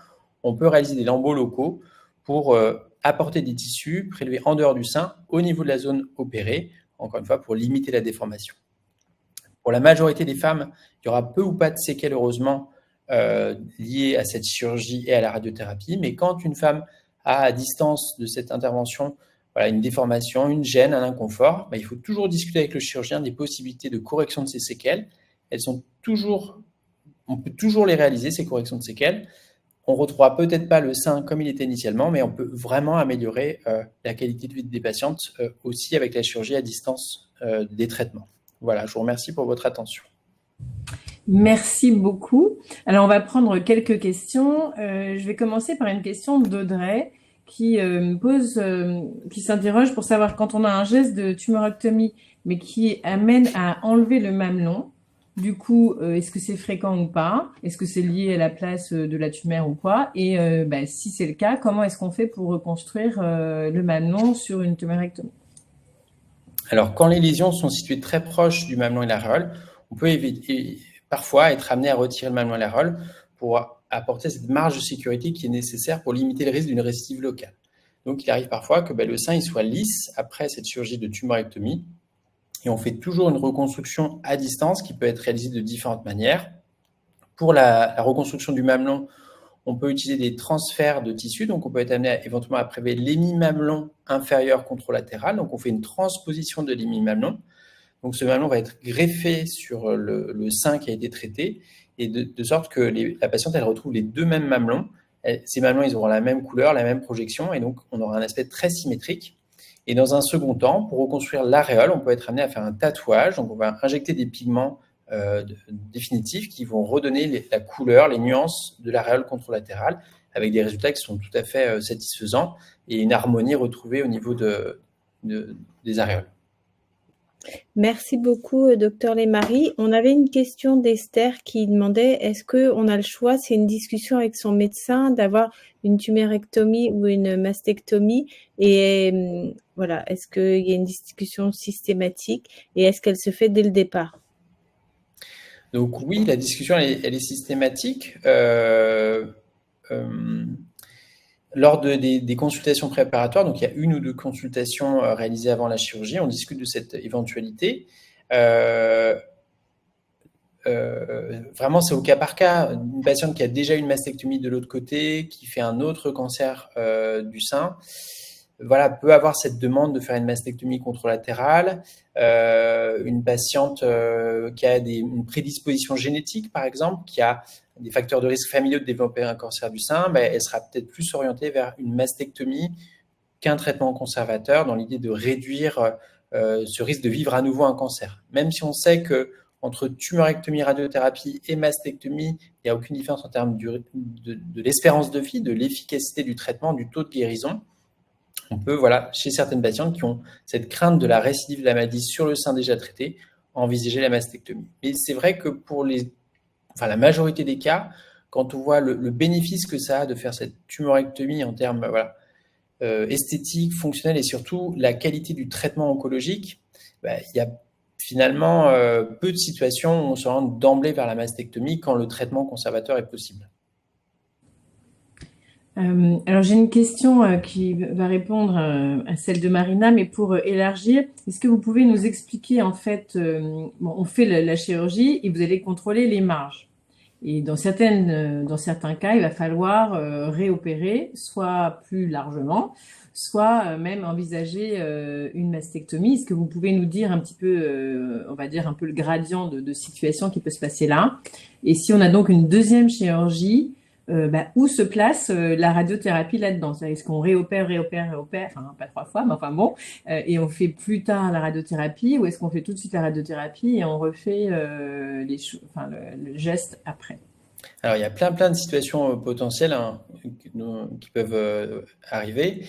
on peut réaliser des lambeaux locaux pour apporter des tissus prélevés en dehors du sein au niveau de la zone opérée, encore une fois pour limiter la déformation. Pour la majorité des femmes, il y aura peu ou pas de séquelles, heureusement, liées à cette chirurgie et à la radiothérapie, mais quand une femme a à distance de cette intervention voilà, une déformation, une gêne, un inconfort, il faut toujours discuter avec le chirurgien des possibilités de correction de ces séquelles. On peut toujours les réaliser, ces corrections de séquelles. On ne retrouvera peut-être pas le sein comme il était initialement, mais on peut vraiment améliorer la qualité de vie des patientes aussi avec la chirurgie à distance des traitements. Voilà, je vous remercie pour votre attention. Merci beaucoup. Alors, on va prendre quelques questions. Je vais commencer par une question d'Audrey qui qui s'interroge pour savoir quand on a un geste de tumorectomie, mais qui amène à enlever le mamelon. Du coup, est-ce que c'est fréquent ou pas? Est-ce que c'est lié à la place de la tumeur ou pas? Et si c'est le cas, comment est-ce qu'on fait pour reconstruire le mamelon sur une tumorectomie? Alors, quand les lésions sont situées très proches du mamelon et de l'aréole, on peut parfois être amené à retirer le mamelon et l'aréole pour apporter cette marge de sécurité qui est nécessaire pour limiter le risque d'une récidive locale. Donc, il arrive parfois que le sein il soit lisse après cette chirurgie de tumorectomie. Et on fait toujours une reconstruction à distance qui peut être réalisée de différentes manières. Pour la reconstruction du mamelon, on peut utiliser des transferts de tissu. Donc, on peut être amené éventuellement à prélever l'hémimamelon inférieur contralatéral. Donc, on fait une transposition de l'hémimamelon. Donc, ce mamelon va être greffé sur le sein qui a été traité et de sorte que la patiente, elle retrouve les deux mêmes mamelons. Ces mamelons, ils auront la même couleur, la même projection et donc, on aura un aspect très symétrique. Et dans un second temps, pour reconstruire l'aréole, on peut être amené à faire un tatouage. Donc, on va injecter des pigments définitifs qui vont redonner la couleur, les nuances de l'aréole contralatérale avec des résultats qui sont tout à fait satisfaisants et une harmonie retrouvée au niveau des aréoles. Merci beaucoup, docteur Lemarie. On avait une question d'Esther qui demandait est-ce qu'on a le choix, c'est une discussion avec son médecin, d'avoir une tumorectomie ou une mastectomie et voilà, est-ce qu'il y a une discussion systématique et est-ce qu'elle se fait dès le départ? Donc oui, la discussion elle est systématique. Lors des consultations préparatoires, donc il y a une ou deux consultations réalisées avant la chirurgie, on discute de cette éventualité. Vraiment, c'est au cas par cas. Une patiente qui a déjà une mastectomie de l'autre côté, qui fait un autre cancer du sein, voilà, peut avoir cette demande de faire une mastectomie contralatérale. Une patiente qui a une prédisposition génétique, par exemple, qui a des facteurs de risque familiaux de développer un cancer du sein, elle sera peut-être plus orientée vers une mastectomie qu'un traitement conservateur dans l'idée de réduire ce risque de vivre à nouveau un cancer. Même si on sait que entre tumorectomie, radiothérapie et mastectomie, il n'y a aucune différence en termes de l'espérance de vie, de l'efficacité du traitement, du taux de guérison. On peut, voilà, chez certaines patientes qui ont cette crainte de la récidive de la maladie sur le sein déjà traité, envisager la mastectomie. Mais c'est vrai que pour la majorité des cas, quand on voit le bénéfice que ça a de faire cette tumorectomie en termes esthétiques, fonctionnels et surtout la qualité du traitement oncologique, il y a finalement peu de situations où on se rend d'emblée vers la mastectomie quand le traitement conservateur est possible. Alors j'ai une question qui va répondre à celle de Marina, mais pour élargir, est-ce que vous pouvez nous expliquer en fait, on fait la chirurgie et vous allez contrôler les marges. Et dans certains cas, il va falloir réopérer, soit plus largement, soit même envisager une mastectomie. Est-ce que vous pouvez nous dire un petit peu, on va dire un peu le gradient de situation qui peut se passer là? Et si on a donc une deuxième chirurgie, où se place la radiothérapie là-dedans? C'est-à-dire, est-ce qu'on réopère, enfin pas 3 fois, mais enfin bon, et on fait plus tard la radiothérapie, ou est-ce qu'on fait tout de suite la radiothérapie et on refait le geste après? Alors, il y a plein de situations potentielles hein, qui peuvent arriver.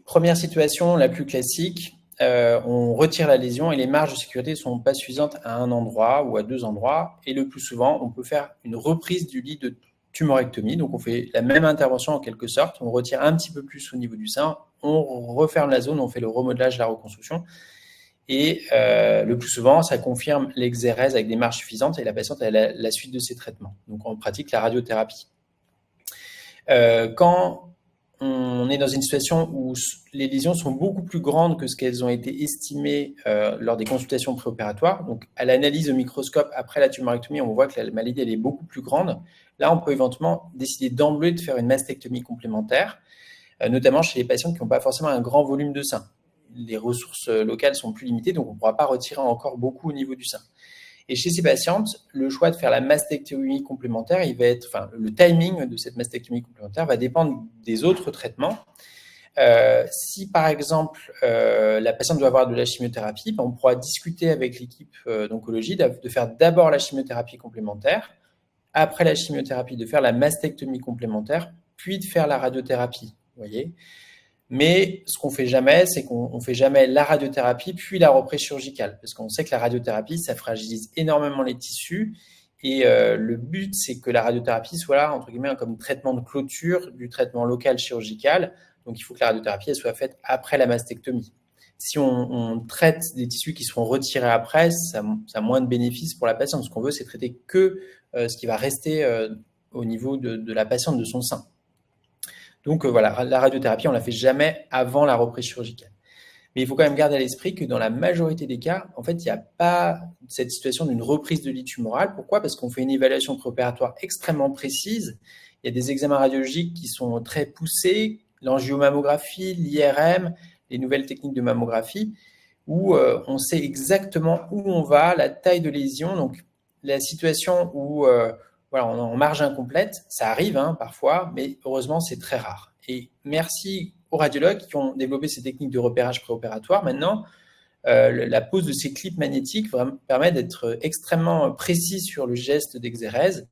Première situation, la plus classique, on retire la lésion et les marges de sécurité ne sont pas suffisantes à un endroit ou à 2 endroits. Et le plus souvent, on peut faire une reprise du lit de tumorectomie. Donc, on fait la même intervention en quelque sorte. On retire un petit peu plus au niveau du sein, on referme la zone, on fait le remodelage, la reconstruction. Et le plus souvent, ça confirme l'exérèse avec des marges suffisantes et la patiente a la suite de ses traitements. Donc, on pratique la radiothérapie. Quand on est dans une situation où les lésions sont beaucoup plus grandes que ce qu'elles ont été estimées lors des consultations préopératoires, donc à l'analyse au microscope après la tumorectomie, on voit que la maladie elle est beaucoup plus grande. Là, on peut éventuellement décider d'emblée de faire une mastectomie complémentaire, notamment chez les patients qui n'ont pas forcément un grand volume de sein. Les ressources locales sont plus limitées, donc on ne pourra pas retirer encore beaucoup au niveau du sein. Et chez ces patientes, le choix de faire la mastectomie complémentaire, le timing de cette mastectomie complémentaire va dépendre des autres traitements. Si par exemple la patiente doit avoir de la chimiothérapie, on pourra discuter avec l'équipe d'oncologie de faire d'abord la chimiothérapie complémentaire, après la chimiothérapie de faire la mastectomie complémentaire, puis de faire la radiothérapie. Vous voyez ? Mais ce qu'on fait jamais, c'est qu'on fait jamais la radiothérapie puis la reprise chirurgicale, parce qu'on sait que la radiothérapie, ça fragilise énormément les tissus. Et le but, c'est que la radiothérapie soit là, entre guillemets, comme traitement de clôture du traitement local chirurgical. Donc, il faut que la radiothérapie elle soit faite après la mastectomie. Si on traite des tissus qui seront retirés après, ça a moins de bénéfices pour la patiente. Ce qu'on veut, c'est traiter que ce qui va rester au niveau de la patiente, de son sein. Donc voilà, la radiothérapie, on ne la fait jamais avant la reprise chirurgicale. Mais il faut quand même garder à l'esprit que dans la majorité des cas, en fait, il n'y a pas cette situation d'une reprise de lit tumoral. Pourquoi ? Parce qu'on fait une évaluation préopératoire extrêmement précise. Il y a des examens radiologiques qui sont très poussés, l'angiomammographie, l'IRM, les nouvelles techniques de mammographie, où on sait exactement où on va, la taille de lésion. Donc la situation où on est en marge incomplète, ça arrive parfois, mais heureusement, c'est très rare. Et merci aux radiologues qui ont développé ces techniques de repérage préopératoire. Maintenant, la pose de ces clips magnétiques permet d'être extrêmement précis sur le geste d'exérèse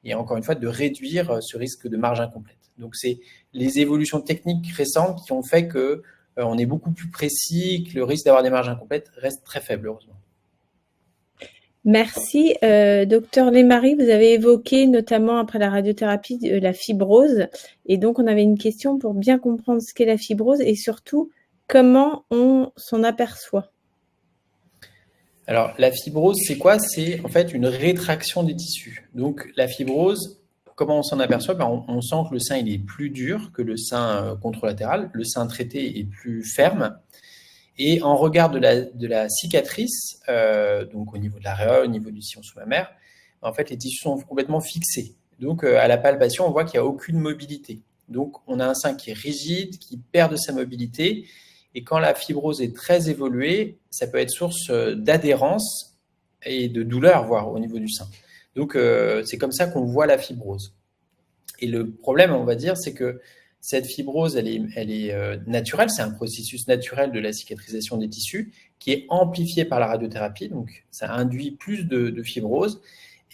et encore une fois de réduire ce risque de marge incomplète. Donc, c'est les évolutions techniques récentes qui ont fait qu'on est beaucoup plus précis, que le risque d'avoir des marges incomplètes reste très faible, heureusement. Merci. Docteur Lemarie, vous avez évoqué notamment après la radiothérapie la fibrose. Et donc, on avait une question pour bien comprendre ce qu'est la fibrose et surtout comment on s'en aperçoit. Alors, la fibrose, c'est quoi ? C'est en fait une rétraction des tissus. Donc, la fibrose, comment on s'en aperçoit ? On sent que le sein il est plus dur que le sein contralatéral. Le sein traité est plus ferme. Et en regard de la cicatrice, donc au niveau de l'aréole, au niveau du sillon sous-mammaire, en fait, les tissus sont complètement fixés. Donc, à la palpation, on voit qu'il n'y a aucune mobilité. Donc, on a un sein qui est rigide, qui perd de sa mobilité. Et quand la fibrose est très évoluée, ça peut être source d'adhérence et de douleur, voire au niveau du sein. Donc, c'est comme ça qu'on voit la fibrose. Et le problème, on va dire, c'est que cette fibrose, elle est naturelle, c'est un processus naturel de la cicatrisation des tissus qui est amplifié par la radiothérapie, donc ça induit plus de fibrose.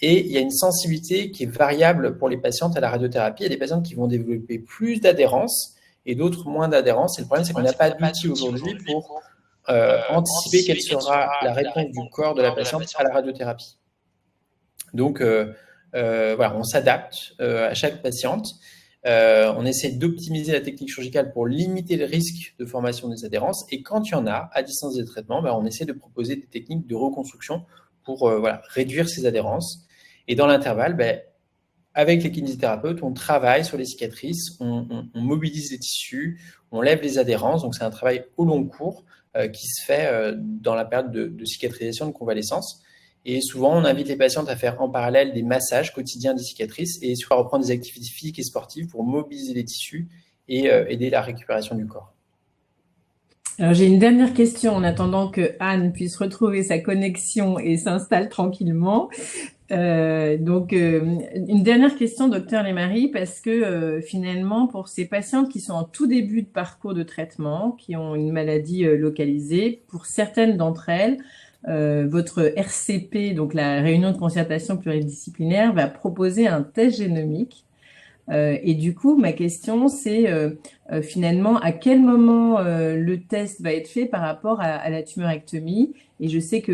Et il y a une sensibilité qui est variable pour les patientes à la radiothérapie. Il y a des patientes qui vont développer plus d'adhérence et d'autres moins d'adhérence. Et le problème, c'est qu'on n'a pas d'outils aujourd'hui pour anticiper quelle sera la réponse du corps de la patiente à la radiothérapie. Donc, on s'adapte à chaque patiente. On essaie d'optimiser la technique chirurgicale pour limiter le risque de formation des adhérences. Et quand il y en a, à distance des traitements, on essaie de proposer des techniques de reconstruction pour réduire ces adhérences. Et dans l'intervalle, avec les kinésithérapeutes, on travaille sur les cicatrices, on mobilise les tissus, on lève les adhérences. Donc, c'est un travail au long cours qui se fait dans la période de cicatrisation, de convalescence. Et souvent, on invite les patientes à faire en parallèle des massages quotidiens des cicatrices et surtout à reprendre des activités physiques et sportives pour mobiliser les tissus et aider la récupération du corps. Alors, j'ai une dernière question en attendant que Anne puisse retrouver sa connexion et s'installe tranquillement. Une dernière question, docteur Lemarie, parce que finalement, pour ces patientes qui sont en tout début de parcours de traitement, qui ont une maladie localisée, pour certaines d'entre elles, votre RCP, donc la réunion de concertation pluridisciplinaire, va proposer un test génomique. Et du coup, ma question, c'est finalement à quel moment le test va être fait par rapport à la tumorectomie. Et je sais que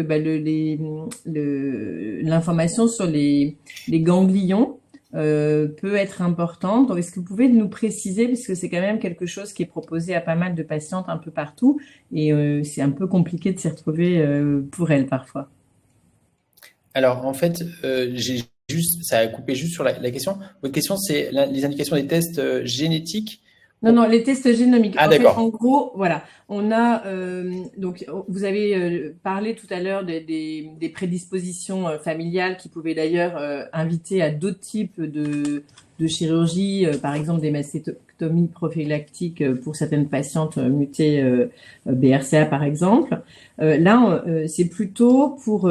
l'information sur les ganglions peut être importante. Donc, est-ce que vous pouvez nous préciser, puisque c'est quand même quelque chose qui est proposé à pas mal de patientes un peu partout, et c'est un peu compliqué de s'y retrouver pour elles parfois. Alors, en fait, ça a coupé juste sur la question. Votre question, c'est les indications des tests génétiques. Non, les tests génomiques. Ah, en fait, d'accord. en gros, voilà, on a donc vous avez parlé tout à l'heure des prédispositions familiales qui pouvaient d'ailleurs inviter à d'autres types de chirurgie, par exemple des mastectomies prophylactiques pour certaines patientes mutées BRCA par exemple. C'est plutôt pour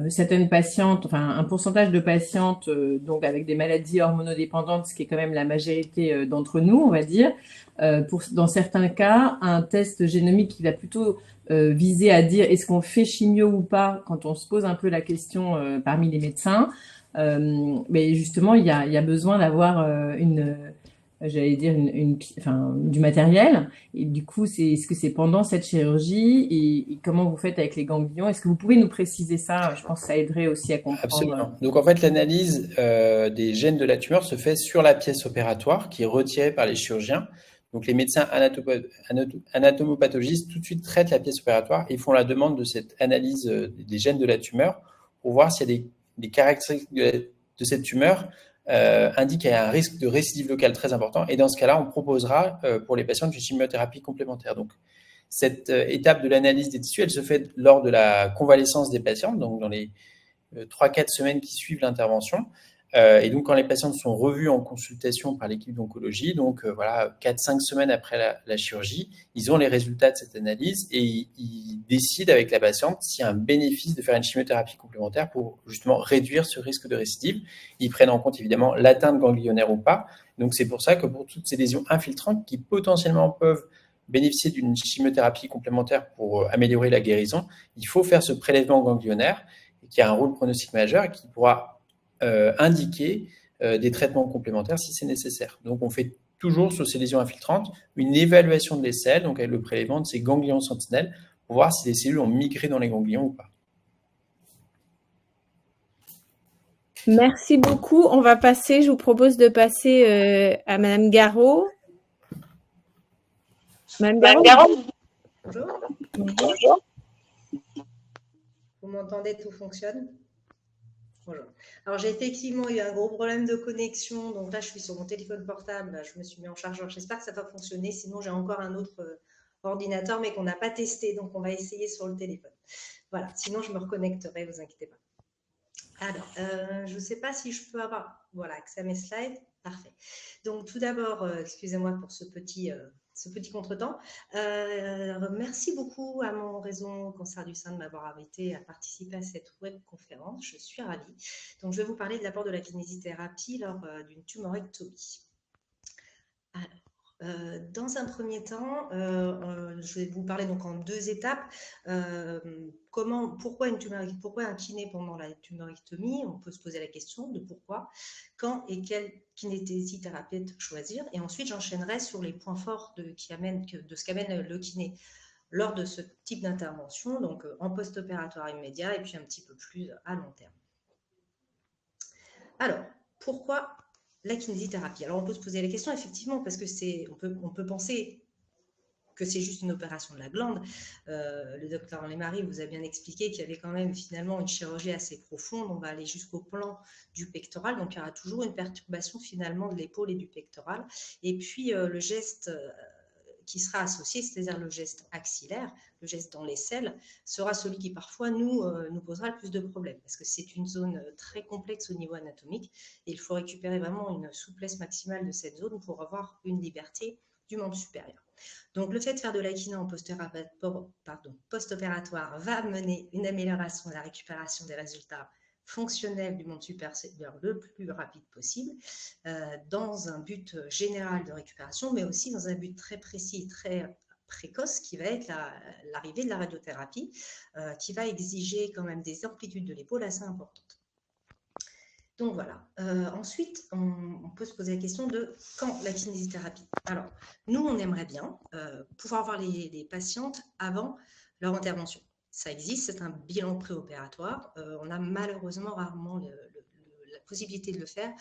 certaines patientes, enfin un pourcentage de patientes donc avec des maladies hormonodépendantes, ce qui est quand même la majorité d'entre nous, on va dire. Dans certains cas, un test génomique qui va plutôt viser à dire est-ce qu'on fait chimio ou pas quand on se pose un peu la question parmi les médecins. Mais justement, il y a besoin d'avoir j'allais dire du matériel. Et du coup, est-ce que c'est pendant cette chirurgie et comment vous faites avec les ganglions? Est-ce que vous pouvez nous préciser ça? Je pense que ça aiderait aussi à comprendre. Absolument. Donc, en fait, l'analyse des gènes de la tumeur se fait sur la pièce opératoire qui est retirée par les chirurgiens. Donc, les médecins anatomopathologistes tout de suite traitent la pièce opératoire et font la demande de cette analyse des gènes de la tumeur pour voir s'il y a des caractéristiques de cette tumeur indiquent qu'il y a un risque de récidive locale très important. Et dans ce cas-là, on proposera pour les patients une chimiothérapie complémentaire. Donc, cette étape de l'analyse des tissus, elle se fait lors de la convalescence des patients, donc dans les 3-4 semaines qui suivent l'intervention. Et donc, quand les patientes sont revues en consultation par l'équipe d'oncologie, donc voilà, 4-5 semaines après la chirurgie, ils ont les résultats de cette analyse et ils décident avec la patiente s'il y a un bénéfice de faire une chimiothérapie complémentaire pour justement réduire ce risque de récidive. Ils prennent en compte évidemment l'atteinte ganglionnaire ou pas. Donc, c'est pour ça que pour toutes ces lésions infiltrantes qui potentiellement peuvent bénéficier d'une chimiothérapie complémentaire pour améliorer la guérison, il faut faire ce prélèvement ganglionnaire qui a un rôle pronostic majeur et qui pourra indiquer des traitements complémentaires si c'est nécessaire. Donc, on fait toujours sur ces lésions infiltrantes une évaluation de les selles, donc avec le prélèvement de ces ganglions sentinelles, pour voir si les cellules ont migré dans les ganglions ou pas. Merci beaucoup. On va passer, je vous propose de passer à Madame Garot. Madame Garot. Bonjour. Bonjour. Vous m'entendez, tout fonctionne? Bonjour. Alors, j'ai effectivement eu un gros problème de connexion. Donc là, je suis sur mon téléphone portable. Là, je me suis mis en chargeur. J'espère que ça va fonctionner. Sinon, j'ai encore un autre ordinateur, mais qu'on n'a pas testé. Donc, on va essayer sur le téléphone. Voilà. Sinon, je me reconnecterai. Vous inquiétez pas. Alors, je ne sais pas si je peux avoir accès à mes slides. Parfait. Donc, tout d'abord, excusez-moi pour ce petit contretemps. Merci beaucoup à mon réseau Cancer du sein de m'avoir invité à participer à cette webconférence. Je suis ravie. Donc, je vais vous parler de l'apport de la kinésithérapie lors d'une tumorectomie. Alors, dans un premier temps, je vais vous parler donc en 2 étapes. Pourquoi un kiné pendant la tumorectomie? On peut se poser la question de pourquoi, quand et quel kinésithérapeute choisir. Et ensuite, j'enchaînerai sur les points forts de ce qu'amène le kiné lors de ce type d'intervention, donc en post-opératoire immédiat et puis un petit peu plus à long terme. Alors, pourquoi la kinésithérapie? Alors, on peut se poser la question, effectivement, parce que on peut penser que c'est juste une opération de la glande. Le docteur Lemarie vous a bien expliqué qu'il y avait quand même finalement une chirurgie assez profonde. On va aller jusqu'au plan du pectoral, donc il y aura toujours une perturbation finalement de l'épaule et du pectoral. Et puis, le geste qui sera associé, c'est-à-dire le geste axillaire, le geste dans l'aisselle, sera celui qui parfois nous posera le plus de problèmes, parce que c'est une zone très complexe au niveau anatomique, et il faut récupérer vraiment une souplesse maximale de cette zone pour avoir une liberté du membre supérieur. Donc, le fait de faire de la kiné en post-opératoire va mener une amélioration de la récupération des résultats fonctionnel du membre supérieur le plus rapide possible, dans un but général de récupération, mais aussi dans un but très précis, très précoce, qui va être l'arrivée de la radiothérapie, qui va exiger quand même des amplitudes de l'épaule assez importantes. Donc voilà. Ensuite, on peut se poser la question de quand la kinésithérapie. Alors, nous, on aimerait bien pouvoir voir les patientes avant leur intervention. Ça existe, c'est un bilan préopératoire. On a malheureusement rarement la possibilité de le faire.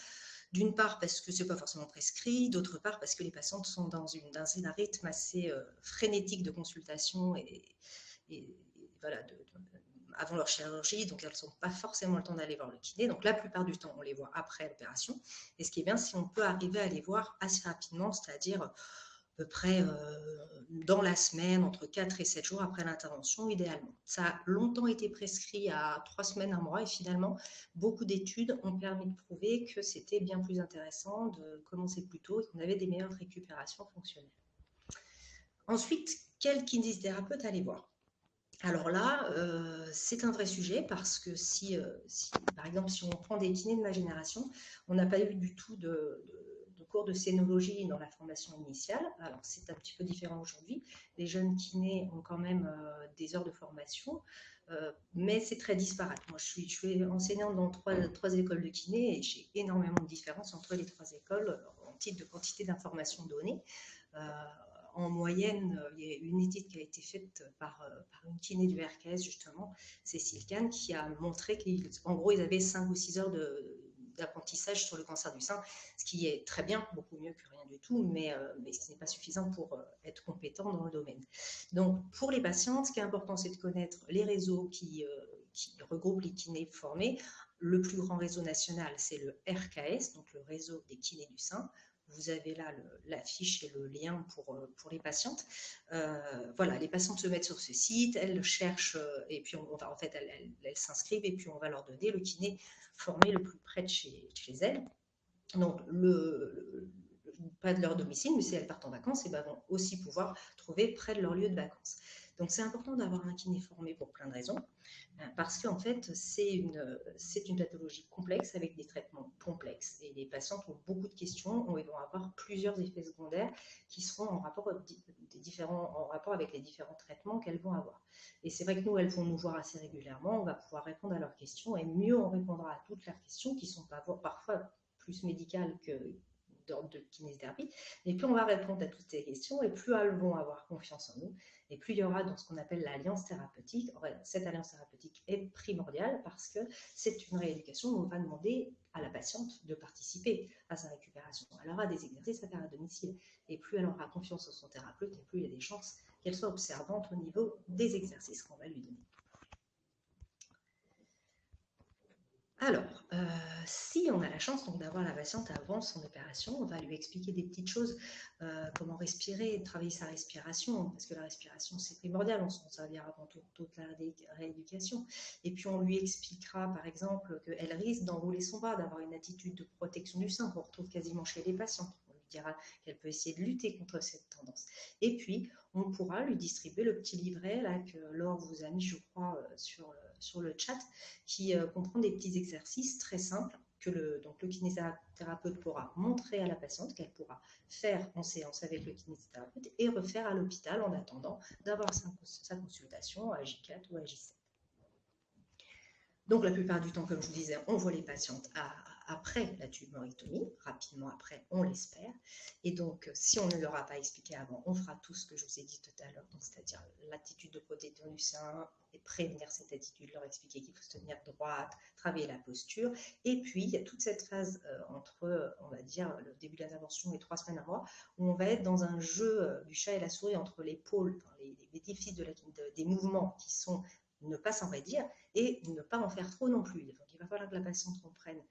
D'une part parce que ce n'est pas forcément prescrit, d'autre part parce que les patientes sont dans un rythme assez frénétique de consultation et voilà, avant leur chirurgie, donc elles n'ont pas forcément le temps d'aller voir le kiné. Donc la plupart du temps, on les voit après l'opération. Et ce qui est bien, c'est qu'on peut arriver à les voir assez rapidement, c'est-à-dire à peu près dans la semaine, entre 4 et 7 jours après l'intervention, idéalement. Ça a longtemps été prescrit à 3 semaines, 1 mois, et finalement, beaucoup d'études ont permis de prouver que c'était bien plus intéressant de commencer plus tôt et qu'on avait des meilleures récupérations fonctionnelles. Ensuite, quel kinésithérapeute aller voir ? Alors là, c'est un vrai sujet parce que si, par exemple, si on prend des kinés de ma génération, on n'a pas eu du tout de cours de scénologie dans la formation initiale. Alors, c'est un petit peu différent aujourd'hui. Les jeunes kinés ont quand même des heures de formation, mais c'est très disparate. Moi, je suis enseignante dans trois écoles de kiné et j'ai énormément de différences entre les 3 écoles en titre de quantité d'informations données. En moyenne, il y a une étude qui a été faite par une kiné du RKS, justement, Cécile Kahn, qui a montré qu'en gros, ils avaient 5 ou 6 heures d'apprentissage sur le cancer du sein, ce qui est très bien, beaucoup mieux que rien du tout, mais ce n'est pas suffisant pour être compétent dans le domaine. Donc, pour les patientes, ce qui est important, c'est de connaître les réseaux qui regroupent les kinés formés. Le plus grand réseau national, c'est le RKS, donc le réseau des kinés du sein. Vous avez là l'affiche et le lien pour les patientes. Voilà, les patientes se mettent sur ce site, elles cherchent, et puis en fait, elles s'inscrivent, et puis on va leur donner le kiné formé le plus près de chez elles. Donc, pas de leur domicile, mais si elles partent en vacances, elles vont aussi pouvoir trouver près de leur lieu de vacances. Donc, c'est important d'avoir un kiné formé pour plein de raisons, parce qu'en fait, c'est une pathologie complexe avec des traitements complexes. Et les patientes ont beaucoup de questions, ils vont avoir plusieurs effets secondaires qui seront en rapport avec les différents traitements qu'elles vont avoir. Et c'est vrai que nous, elles vont nous voir assez régulièrement, on va pouvoir répondre à leurs questions, et mieux on répondra à toutes leurs questions, qui sont parfois plus médicales que d'ordre de kinésithérapie, et plus on va répondre à toutes ces questions, et plus elles vont avoir confiance en nous, et plus il y aura dans ce qu'on appelle l'alliance thérapeutique. Cette alliance thérapeutique est primordiale parce que c'est une rééducation où on va demander à la patiente de participer à sa récupération. Elle aura des exercices à faire à domicile, et plus elle aura confiance en son thérapeute, et plus il y a des chances qu'elle soit observante au niveau des exercices qu'on va lui donner. Alors, si on a la chance d'avoir la patiente avant son opération, on va lui expliquer des petites choses, comment respirer, travailler sa respiration, parce que la respiration c'est primordial, on s'en servira avant toute la rééducation. Et puis on lui expliquera par exemple qu'elle risque d'enrouler son bras, d'avoir une attitude de protection du sein qu'on retrouve quasiment chez les patientes. On lui dira qu'elle peut essayer de lutter contre cette tendance. Et puis, on pourra lui distribuer le petit livret là, que Laure vous a mis, je crois, sur le chat, qui comprend des petits exercices très simples que le kinésithérapeute pourra montrer à la patiente, qu'elle pourra faire en séance avec le kinésithérapeute et refaire à l'hôpital en attendant d'avoir sa consultation à J4 ou à J7. Donc la plupart du temps, comme je vous disais, on voit les patientes après la tumorectomie, rapidement après, on l'espère. Et donc, si on ne leur a pas expliqué avant, on fera tout ce que je vous ai dit tout à l'heure, c'est-à-dire l'attitude de protection du sein, et prévenir cette attitude, leur expliquer qu'il faut se tenir droite, travailler la posture. Et puis, il y a toute cette phase entre, on va dire, le début de l'intervention et 3 semaines à mois, où on va être dans un jeu du chat et la souris entre les pôles, les déficits des mouvements qui sont ne pas s'enraidir et ne pas en faire trop non plus. Donc, il va falloir que la patiente comprenne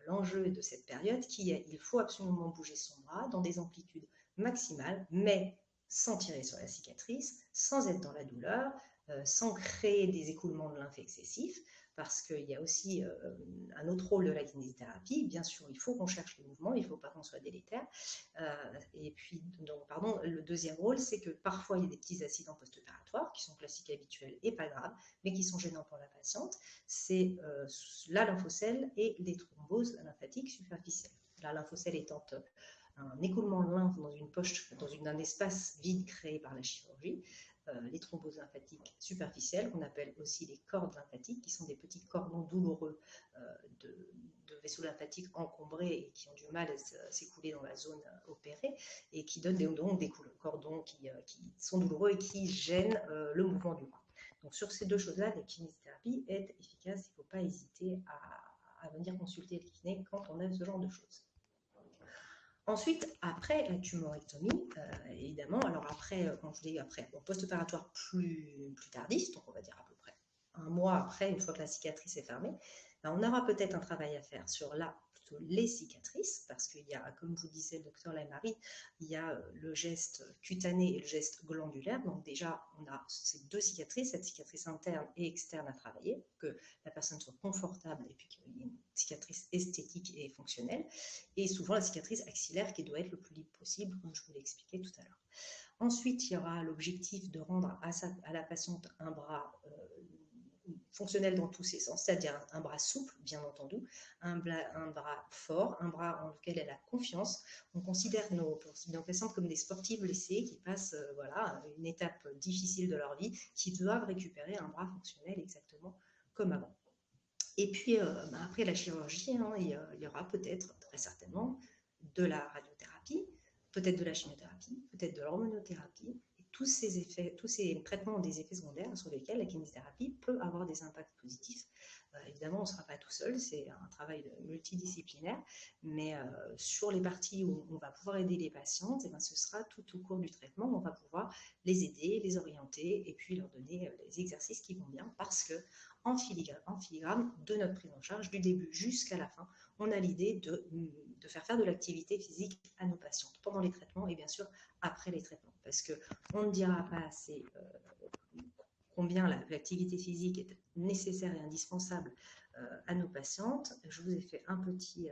l'enjeu de cette période qui est il faut absolument bouger son bras dans des amplitudes maximales, mais sans tirer sur la cicatrice, sans être dans la douleur, sans créer des écoulements de lymphe excessifs, parce qu'il y a aussi un autre rôle de la kinésithérapie. Bien sûr, il faut qu'on cherche le mouvement, il ne faut pas qu'on soit délétère. Et puis, le deuxième rôle, c'est que parfois, il y a des petits accidents post-opératoires qui sont classiques, habituels et pas graves, mais qui sont gênants pour la patiente. C'est la lymphocèle et les thromboses lymphatiques superficielles. La lymphocèle étant un écoulement de lymphe dans une poche, dans un espace vide créé par la chirurgie. Les thromboses lymphatiques superficielles, qu'on appelle aussi les cordes lymphatiques, qui sont des petits cordons douloureux de vaisseaux lymphatiques encombrés et qui ont du mal à s'écouler dans la zone opérée, et qui donnent donc des cordons qui sont douloureux et qui gênent le mouvement du bras. Donc sur ces deux choses-là, la kinésithérapie est efficace. Il ne faut pas hésiter à venir consulter le kiné quand on a ce genre de choses. Ensuite, après la tumorectomie, évidemment, alors après, quand je dis après, post-opératoire plus tardif, donc on va dire à peu près un mois après, une fois que la cicatrice est fermée, on aura peut-être un travail à faire sur plutôt les cicatrices, parce qu'il y a, comme vous disait le docteur Lamarie, il y a le geste cutané et le geste glandulaire. Donc déjà, on a ces deux cicatrices, cette cicatrice interne et externe à travailler, que la personne soit confortable et puis qu'il y ait une cicatrice esthétique et fonctionnelle. Et souvent la cicatrice axillaire qui doit être le plus libre possible, comme je vous l'ai expliqué tout à l'heure. Ensuite, il y aura l'objectif de rendre à la patiente un bras fonctionnel dans tous ses sens, c'est-à-dire un bras souple, bien entendu, un bras fort, un bras en lequel elle a confiance. On considère nos patientes comme des sportifs blessés qui passent une étape difficile de leur vie, qui doivent récupérer un bras fonctionnel exactement comme avant. Et puis, après la chirurgie, il y aura peut-être, très certainement, de la radiothérapie, peut-être de la chimiothérapie, peut-être de l'hormonothérapie. Tous ces traitements ont des effets secondaires sur lesquels la kinésithérapie peut avoir des impacts positifs. Évidemment, on ne sera pas tout seul, c'est un travail multidisciplinaire, mais sur les parties où on va pouvoir aider les patientes, ce sera tout au cours du traitement, on va pouvoir les aider, les orienter et puis leur donner les exercices qui vont bien, parce que en filigrane de notre prise en charge, du début jusqu'à la fin, on a l'idée de faire de l'activité physique à nos patientes pendant les traitements et bien sûr après les traitements, parce qu'on ne dira pas assez combien l'activité physique est nécessaire et indispensable à nos patientes. Je vous ai fait un petit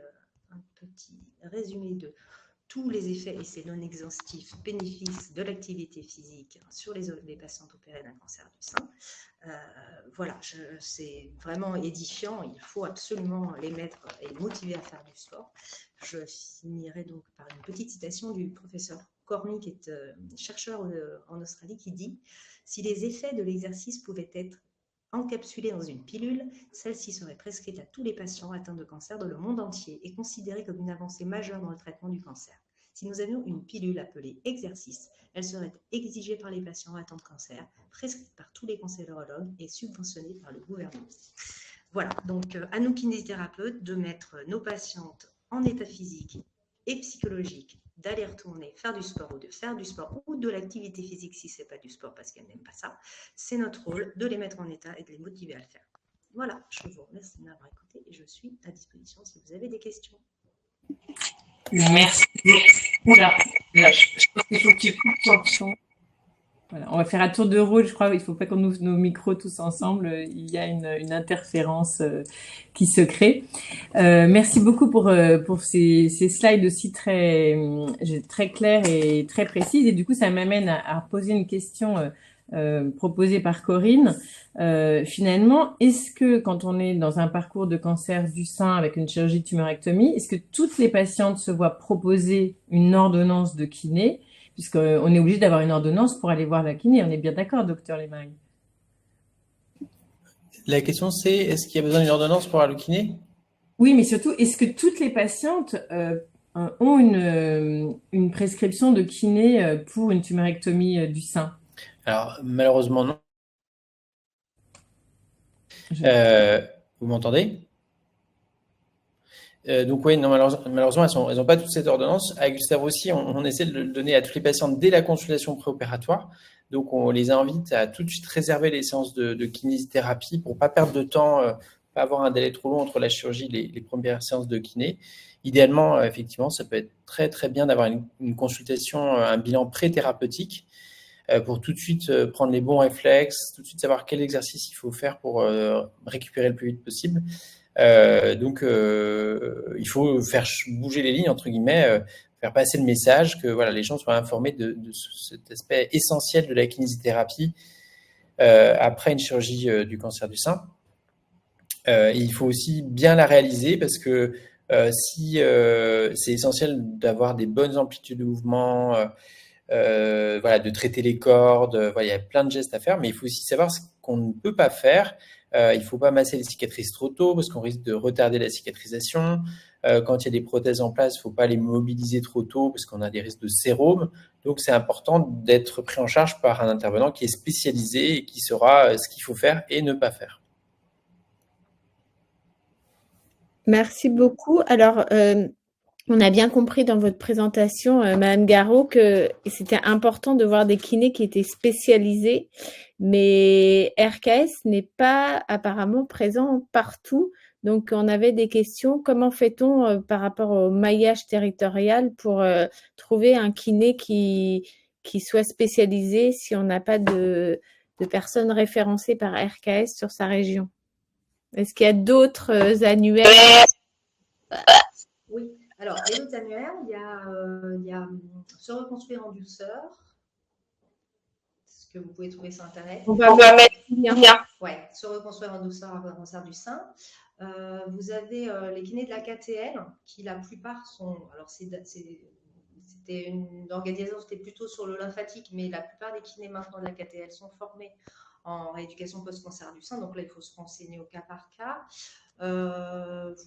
résumé de tous les effets, et c'est non exhaustif, bénéfices de l'activité physique sur les patientes opérées d'un cancer du sein. C'est vraiment édifiant, il faut absolument les mettre et les motiver à faire du sport. Je finirai donc par une petite citation du professeur Cormier, qui est chercheur en Australie, qui dit « Si les effets de l'exercice pouvaient être encapsulée dans une pilule, celle-ci serait prescrite à tous les patients atteints de cancer dans le monde entier et considérée comme une avancée majeure dans le traitement du cancer. Si nous avions une pilule appelée exercice, elle serait exigée par les patients atteints de cancer, prescrite par tous les cancérologues et subventionnée par le gouvernement. » Voilà, donc à nous kinésithérapeutes de mettre nos patientes en état physique et psychologique, d'aller retourner faire du sport ou de l'activité physique si ce n'est pas du sport parce qu'elles n'aiment pas ça. C'est notre rôle de les mettre en état et de les motiver à le faire. Voilà, je vous remercie de m'avoir écouté et je suis à disposition si vous avez des questions. Merci. Oula, je pense qu'il faut que tu coupes ton son. Voilà, on va faire un tour de rôle, je crois. Il ne faut pas qu'on ouvre nos micros tous ensemble. Il y a une interférence qui se crée. Merci beaucoup pour ces slides aussi très clairs et très précises. Et du coup, ça m'amène à poser une question proposée par Corinne. Finalement, est-ce que quand on est dans un parcours de cancer du sein avec une chirurgie de tumorectomie, est-ce que toutes les patientes se voient proposer une ordonnance de kiné, puisqu'on est obligé d'avoir une ordonnance pour aller voir la kiné? On est bien d'accord, docteur Lemaille? La question, c'est est-ce qu'il y a besoin d'une ordonnance pour aller au kiné? Oui, mais surtout, est-ce que toutes les patientes ont une prescription de kiné pour une tumorectomie du sein? Alors, malheureusement, non. Vous m'entendez? Donc oui, non, malheureusement, elles n'ont pas toute cette ordonnance. À Gustave aussi, on essaie de le donner à toutes les patientes dès la consultation préopératoire. Donc on les invite à tout de suite réserver les séances de kinésithérapie pour pas perdre de temps, pas avoir un délai trop long entre la chirurgie et les premières séances de kiné. Idéalement, effectivement, ça peut être très, très bien d'avoir une consultation, un bilan pré-thérapeutique pour tout de suite prendre les bons réflexes, tout de suite savoir quel exercice il faut faire pour récupérer le plus vite possible. Donc, il faut faire bouger les lignes, entre guillemets, faire passer le message que voilà, les gens soient informés de cet aspect essentiel de la kinésithérapie après une chirurgie du cancer du sein. Et il faut aussi bien la réaliser parce que si c'est essentiel d'avoir des bonnes amplitudes de mouvement, voilà, de traiter les cordes, voilà, il y a plein de gestes à faire, mais il faut aussi savoir ce qu'on ne peut pas faire. Il ne faut pas masser les cicatrices trop tôt parce qu'on risque de retarder la cicatrisation. Quand il y a des prothèses en place, il ne faut pas les mobiliser trop tôt parce qu'on a des risques de sérome. Donc, c'est important d'être pris en charge par un intervenant qui est spécialisé et qui saura ce qu'il faut faire et ne pas faire. Merci beaucoup. Alors, on a bien compris dans votre présentation, Madame Garot, que c'était important de voir des kinés qui étaient spécialisés, mais RKS n'est pas apparemment présent partout. Donc, on avait des questions. Comment fait-on par rapport au maillage territorial pour trouver un kiné qui soit spécialisé si on n'a pas de personnes référencées par RKS sur sa région? Est-ce qu'il y a d'autres annuaires? Oui, alors, les autres annuaires, il y a Se reconstruire en douceur, ce que vous pouvez trouver sur Internet. On va mettre le lien. Ouais, Se reconstruire en douceur après un cancer du sein. Vous avez les kinés de la KTL, qui la plupart sont. Alors, c'était une organisation, c'était plutôt sur le lymphatique, mais la plupart des kinés maintenant de la KTL sont formés en rééducation post-cancer du sein. Donc là, il faut se renseigner au cas par cas.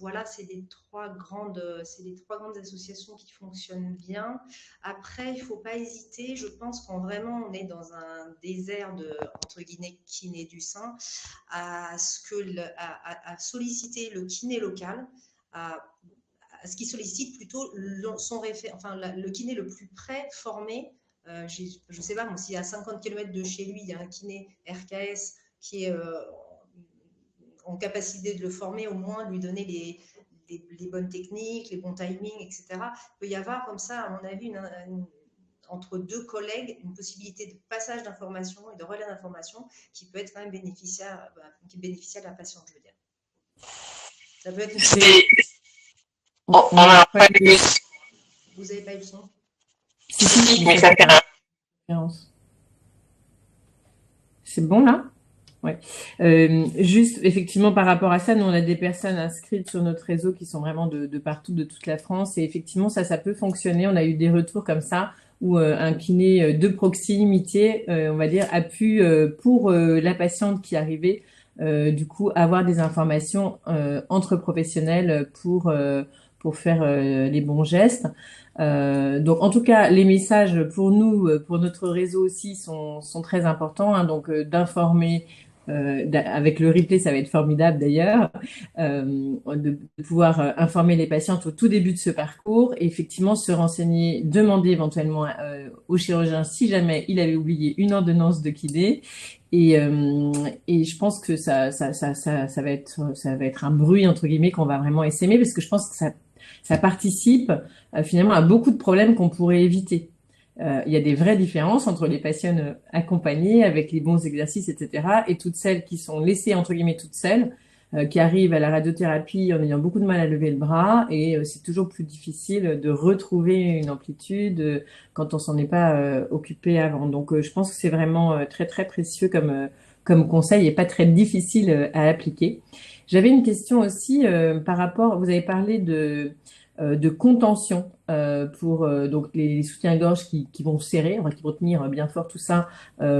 Voilà, c'est les trois grandes associations qui fonctionnent bien. Après, il ne faut pas hésiter, je pense, quand vraiment on est dans un désert de, entre guillemets, kiné du sein, à solliciter le kiné local, à ce qui sollicite plutôt le kiné le plus près formé. Je ne sais pas, moi, si à 50 km de chez lui, il y a un kiné RKS qui est en capacité de le former, au moins lui donner les bonnes techniques, les bons timings, etc. Il peut y avoir comme ça, à mon avis, entre deux collègues, une possibilité de passage d'informations et de relais d'informations qui peut être quand même bénéficiaire à la patiente, je veux dire. Ça peut être une... Bon, on a pas eu... Vous n'avez pas eu le son? Si, mais ça fait référence. C'est bon là? Ouais. Juste, effectivement, par rapport à ça, nous, on a des personnes inscrites sur notre réseau qui sont vraiment de partout, de toute la France. Et effectivement, ça peut fonctionner. On a eu des retours comme ça où un kiné de proximité, on va dire, a pu, pour la patiente qui arrivait, du coup, avoir des informations entre professionnels pour faire les bons gestes. Donc, en tout cas, les messages pour nous, pour notre réseau aussi, sont très importants. Hein, donc, d'informer. Avec le replay, ça va être formidable d'ailleurs, de pouvoir informer les patientes au tout début de ce parcours et effectivement se renseigner, demander éventuellement au chirurgien si jamais il avait oublié une ordonnance de kiné. Et je pense que ça va être un bruit entre guillemets qu'on va vraiment essaimer parce que je pense que ça participe finalement à beaucoup de problèmes qu'on pourrait éviter. Il y a des vraies différences entre les patients accompagnés avec les bons exercices, etc. et toutes celles qui sont laissées, entre guillemets, toutes seules, qui arrivent à la radiothérapie en ayant beaucoup de mal à lever le bras et c'est toujours plus difficile de retrouver une amplitude quand on s'en est pas occupé avant. Donc, je pense que c'est vraiment très, très précieux comme conseil et pas très difficile à appliquer. J'avais une question aussi par rapport, vous avez parlé de contention pour donc les soutiens-gorge qui vont serrer, qui vont tenir bien fort tout ça.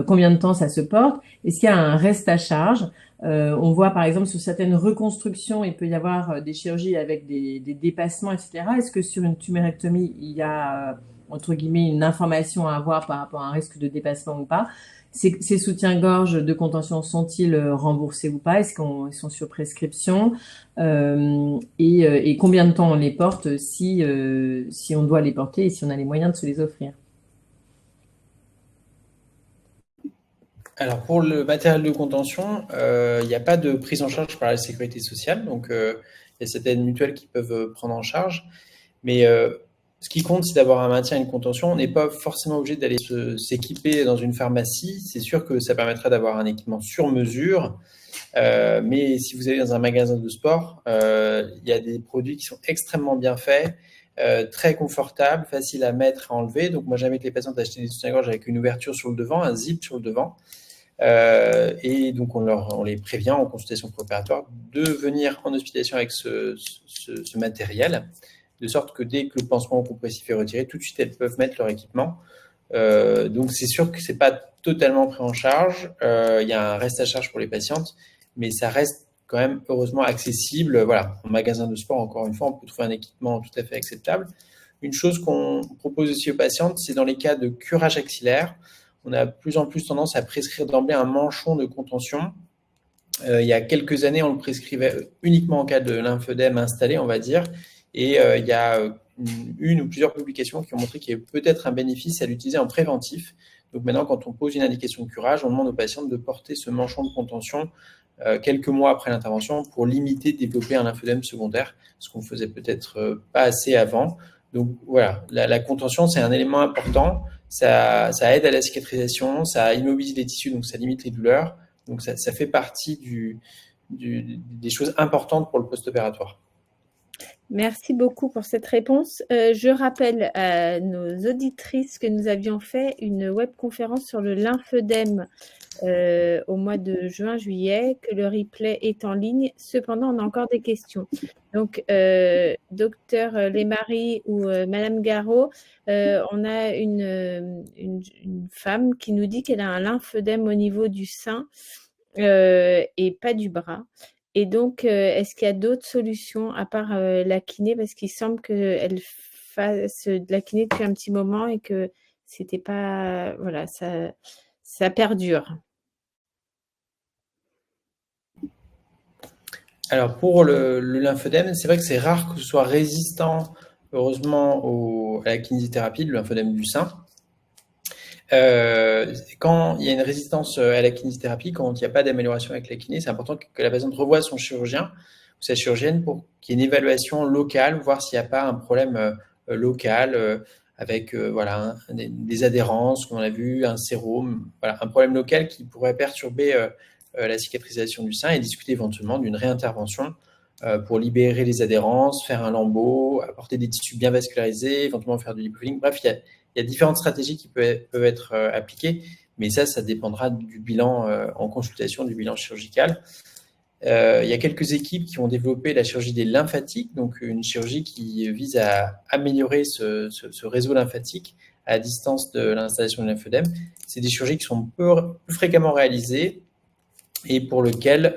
Combien de temps ça se porte? Est-ce qu'il y a un reste à charge? On voit par exemple sur certaines reconstructions, il peut y avoir des chirurgies avec des dépassements, etc. Est-ce que sur une tumérectomie, il y a entre guillemets une information à avoir par rapport à un risque de dépassement ou pas? Ces soutiens-gorge de contention sont-ils remboursés ou pas? Est-ce qu'ils sont sur prescription? Et combien de temps on les porte si on doit les porter et si on a les moyens de se les offrir? Alors pour le matériel de contention, il n'y a pas de prise en charge par la sécurité sociale, donc il y a certaines mutuelles qui peuvent prendre en charge. Mais ce qui compte, c'est d'avoir un maintien et une contention. On n'est pas forcément obligé d'aller s'équiper dans une pharmacie. C'est sûr que ça permettra d'avoir un équipement sur mesure. Mais si vous allez dans un magasin de sport, il y a des produits qui sont extrêmement bien faits, très confortables, faciles à mettre, à enlever. Donc moi, j'invite les patients à acheter des soutiens-gorge avec une ouverture sur le devant, un zip sur le devant. Et donc on les prévient en consultation préopératoire de venir en hospitalisation avec ce matériel, de sorte que dès que le pansement compressif est retiré, tout de suite elles peuvent mettre leur équipement. Donc c'est sûr que c'est pas totalement pris en charge. Il y a un reste à charge pour les patientes, mais ça reste quand même heureusement accessible. Voilà, en magasin de sport, encore une fois, on peut trouver un équipement tout à fait acceptable. Une chose qu'on propose aussi aux patientes, c'est dans les cas de curage axillaire, on a de plus en plus tendance à prescrire d'emblée un manchon de contention. Il y a quelques années, on le prescrivait uniquement en cas de lymphœdème installé, on va dire. Et il y a une ou plusieurs publications qui ont montré qu'il y avait peut-être un bénéfice à l'utiliser en préventif. Donc maintenant, quand on pose une indication de curage, on demande aux patientes de porter ce manchon de contention quelques mois après l'intervention pour limiter de développer un lymphœdème secondaire, ce qu'on faisait peut-être pas assez avant. Donc voilà, la contention, c'est un élément important. Ça aide à la cicatrisation, ça immobilise les tissus, donc ça limite les douleurs. Donc ça fait partie des choses importantes pour le post-opératoire. Merci beaucoup pour cette réponse. Je rappelle à nos auditrices que nous avions fait une webconférence sur le lymphœdème au mois de juin-juillet, que le replay est en ligne. Cependant, on a encore des questions. Donc, docteur Lemarie ou Madame Garot, on a une femme qui nous dit qu'elle a un lymphœdème au niveau du sein et pas du bras. Et donc, est-ce qu'il y a d'autres solutions à part la kiné? Parce qu'il semble qu'elle fasse de la kiné depuis un petit moment et que c'était pas... Voilà, ça perdure. Alors pour le lymphœdème, c'est vrai que c'est rare que ce soit résistant, heureusement, à la kinésithérapie, le lymphœdème du sein. Quand il y a une résistance à la kinésithérapie, quand il n'y a pas d'amélioration avec la kiné, c'est important que la patiente revoie son chirurgien ou sa chirurgienne pour qu'il y ait une évaluation locale, voir s'il n'y a pas un problème local avec voilà, des adhérences, comme on a vu, un sérome, voilà, un problème local qui pourrait perturber la cicatrisation du sein et discuter éventuellement d'une réintervention pour libérer les adhérences, faire un lambeau, apporter des tissus bien vascularisés, éventuellement faire du lipofilling. Bref, il y a différentes stratégies qui peuvent être appliquées, mais ça dépendra du bilan en consultation, du bilan chirurgical. Il y a quelques équipes qui ont développé la chirurgie des lymphatiques, donc une chirurgie qui vise à améliorer ce réseau lymphatique à distance de l'installation de lymphodème. C'est des chirurgies qui sont plus fréquemment réalisées et pour lesquelles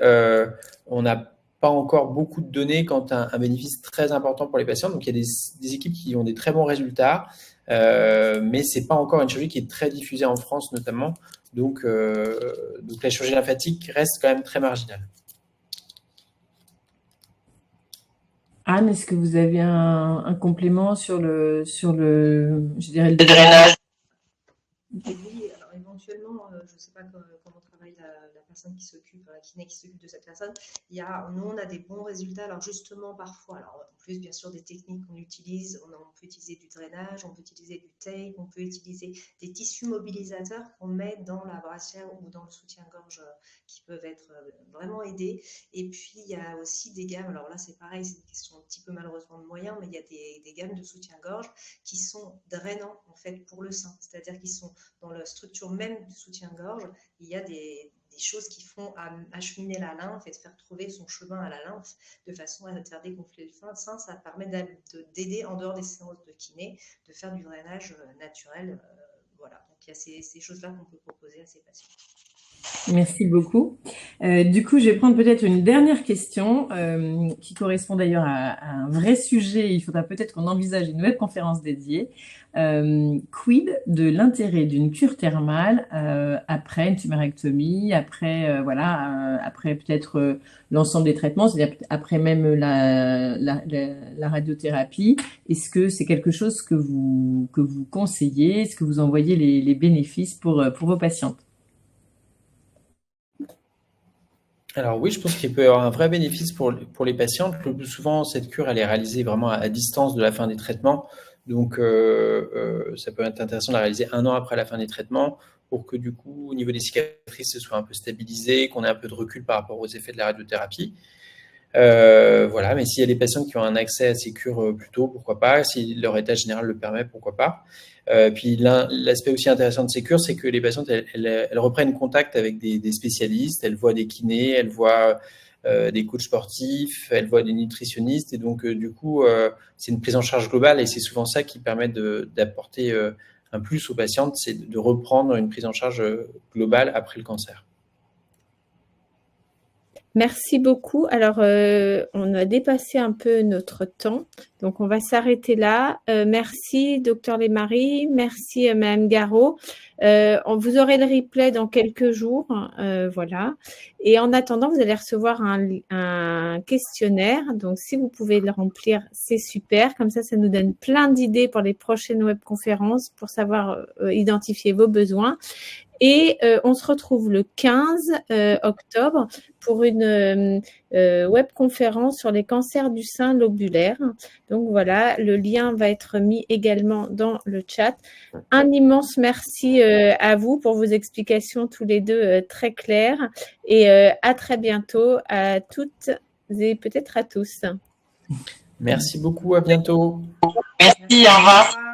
on n'a pas encore beaucoup de données quant à un bénéfice très important pour les patients. Donc, il y a des équipes qui ont des très bons résultats, mais ce n'est pas encore une chirurgie qui est très diffusée en France notamment. Donc la chirurgie lymphatique reste quand même très marginale. Anne, est-ce que vous avez un complément sur le je dirais, le drainage? Oui, alors éventuellement, je ne sais pas comment travaille la personne qui s'occupe, la kiné qui s'occupe de cette personne. Nous, on a des bons résultats. Alors justement, parfois, alors en plus bien sûr des techniques qu'on utilise, on peut utiliser du drainage, on peut utiliser du tape, on peut utiliser des tissus mobilisateurs qu'on met dans la brassière ou dans le soutien-gorge qui peuvent être vraiment aidés. Et puis, il y a aussi des gammes, alors là c'est pareil, c'est une question un petit peu malheureusement de moyens, mais il y a des gammes de soutien-gorge qui sont drainants en fait pour le sein, c'est-à-dire qu'ils sont dans la structure même du soutien-gorge, il y a des choses qui font acheminer la lymphe et de faire trouver son chemin à la lymphe de façon à faire dégonfler le sein. Ça permet d'aider en dehors des séances de kiné, de faire du drainage naturel. Voilà, donc il y a ces choses-là qu'on peut proposer à ces patients. Merci beaucoup. Du coup, je vais prendre peut-être une dernière question qui correspond d'ailleurs à un vrai sujet. Il faudra peut-être qu'on envisage une webconférence dédiée. Quid de l'intérêt d'une cure thermale après une tumorectomie, après après peut-être l'ensemble des traitements, c'est-à-dire après même la radiothérapie. Est-ce que c'est quelque chose que vous conseillez? Est-ce que vous en voyez les bénéfices pour vos patientes? Alors oui, je pense qu'il peut y avoir un vrai bénéfice pour les patientes. Le plus souvent, cette cure, elle est réalisée vraiment à distance de la fin des traitements. Donc, ça peut être intéressant de la réaliser 1 an après la fin des traitements pour que du coup, au niveau des cicatrices, ce soit un peu stabilisé, qu'on ait un peu de recul par rapport aux effets de la radiothérapie. Voilà, mais s'il y a des patients qui ont un accès à ces cures plus tôt, pourquoi pas. Si leur état général le permet, pourquoi pas. Puis l'aspect aussi intéressant de ces cures, c'est que les patientes, elles reprennent contact avec des spécialistes, elles voient des kinés, elles voient des coachs sportifs, elles voient des nutritionnistes, et donc du coup, c'est une prise en charge globale, et c'est souvent ça qui permet d'apporter un plus aux patientes, c'est de reprendre une prise en charge globale après le cancer. Merci beaucoup. Alors, on a dépassé un peu notre temps, donc on va s'arrêter là. Merci, Docteur Lemarie. Merci, Madame Garot. Vous aurez le replay dans quelques jours, voilà. Et en attendant, vous allez recevoir un questionnaire. Donc, si vous pouvez le remplir, c'est super. Comme ça nous donne plein d'idées pour les prochaines webconférences pour savoir identifier vos besoins. Et on se retrouve le 15 octobre pour une webconférence sur les cancers du sein lobulaire. Donc voilà, le lien va être mis également dans le chat. Un immense merci à vous pour vos explications tous les deux très claires. Et à très bientôt à toutes et peut-être à tous. Merci beaucoup, à bientôt. Merci, au revoir.